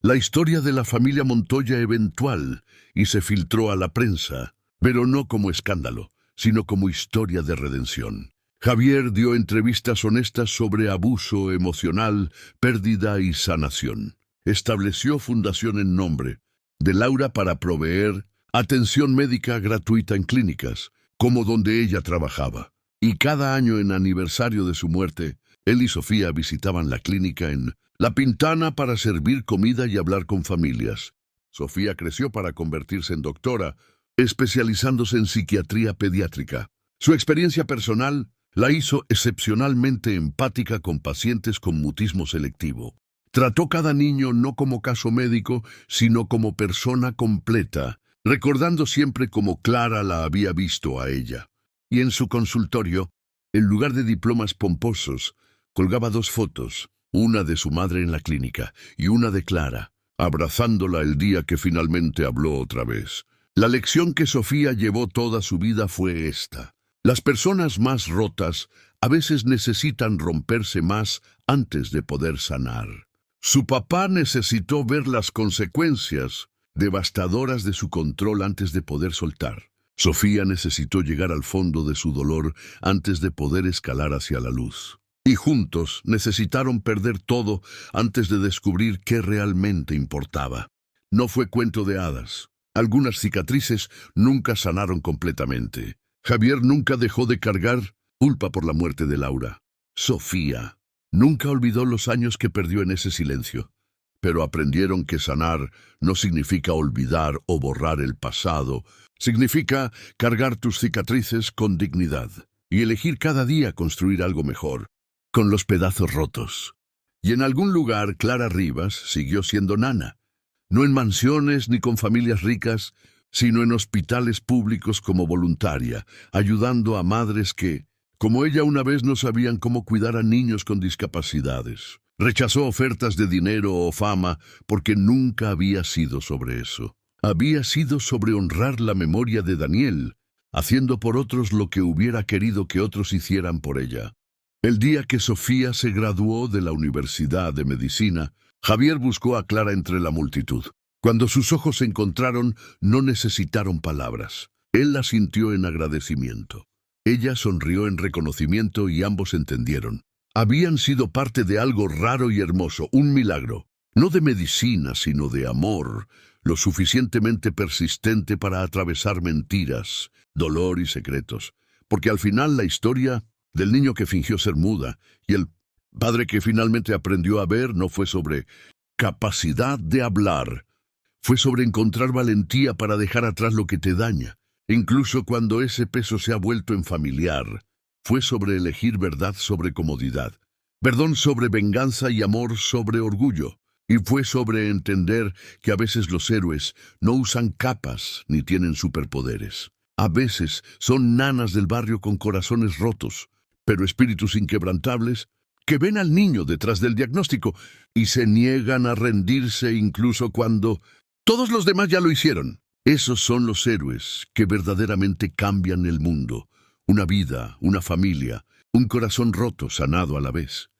La historia de la familia Montoya eventual y se filtró a la prensa, pero no como escándalo, sino como historia de redención. Javier dio entrevistas honestas sobre abuso emocional, pérdida y sanación. Estableció fundación en nombre, de Laura para proveer atención médica gratuita en clínicas, como donde ella trabajaba. Y cada año en aniversario de su muerte, él y Sofía visitaban la clínica en La Pintana para servir comida y hablar con familias. Sofía creció para convertirse en doctora, especializándose en psiquiatría pediátrica. Su experiencia personal la hizo excepcionalmente empática con pacientes con mutismo selectivo. Trató cada niño no como caso médico, sino como persona completa, recordando siempre cómo Clara la había visto a ella. Y en su consultorio, en lugar de diplomas pomposos, colgaba 2 fotos, una de su madre en la clínica y una de Clara, abrazándola el día que finalmente habló otra vez. La lección que Sofía llevó toda su vida fue esta: las personas más rotas a veces necesitan romperse más antes de poder sanar. Su papá necesitó ver las consecuencias devastadoras de su control antes de poder soltar. Sofía necesitó llegar al fondo de su dolor antes de poder escalar hacia la luz. Y juntos necesitaron perder todo antes de descubrir qué realmente importaba. No fue cuento de hadas. Algunas cicatrices nunca sanaron completamente. Javier nunca dejó de cargar culpa por la muerte de Laura. Sofía nunca olvidó los años que perdió en ese silencio, pero aprendieron que sanar no significa olvidar o borrar el pasado, significa cargar tus cicatrices con dignidad y elegir cada día construir algo mejor, con los pedazos rotos. Y en algún lugar Clara Rivas siguió siendo nana, no en mansiones ni con familias ricas, sino en hospitales públicos como voluntaria, ayudando a madres que, como ella, una vez no sabían cómo cuidar a niños con discapacidades. Rechazó ofertas de dinero o fama porque nunca había sido sobre eso. Había sido sobre honrar la memoria de Daniel, haciendo por otros lo que hubiera querido que otros hicieran por ella. El día que Sofía se graduó de la Universidad de Medicina, Javier buscó a Clara entre la multitud. Cuando sus ojos se encontraron, no necesitaron palabras. Él la sintió en agradecimiento. Ella sonrió en reconocimiento y ambos entendieron. Habían sido parte de algo raro y hermoso, un milagro, no de medicina, sino de amor, lo suficientemente persistente para atravesar mentiras, dolor y secretos. Porque al final la historia del niño que fingió ser muda y el padre que finalmente aprendió a ver no fue sobre capacidad de hablar, fue sobre encontrar valentía para dejar atrás lo que te daña, incluso cuando ese peso se ha vuelto en familiar. Fue sobre elegir verdad sobre comodidad, perdón sobre venganza y amor sobre orgullo. Y fue sobre entender que a veces los héroes no usan capas ni tienen superpoderes. A veces son nanas del barrio con corazones rotos, pero espíritus inquebrantables que ven al niño detrás del diagnóstico y se niegan a rendirse incluso cuando todos los demás ya lo hicieron. Esos son los héroes que verdaderamente cambian el mundo. Una vida, una familia, un corazón roto sanado a la vez.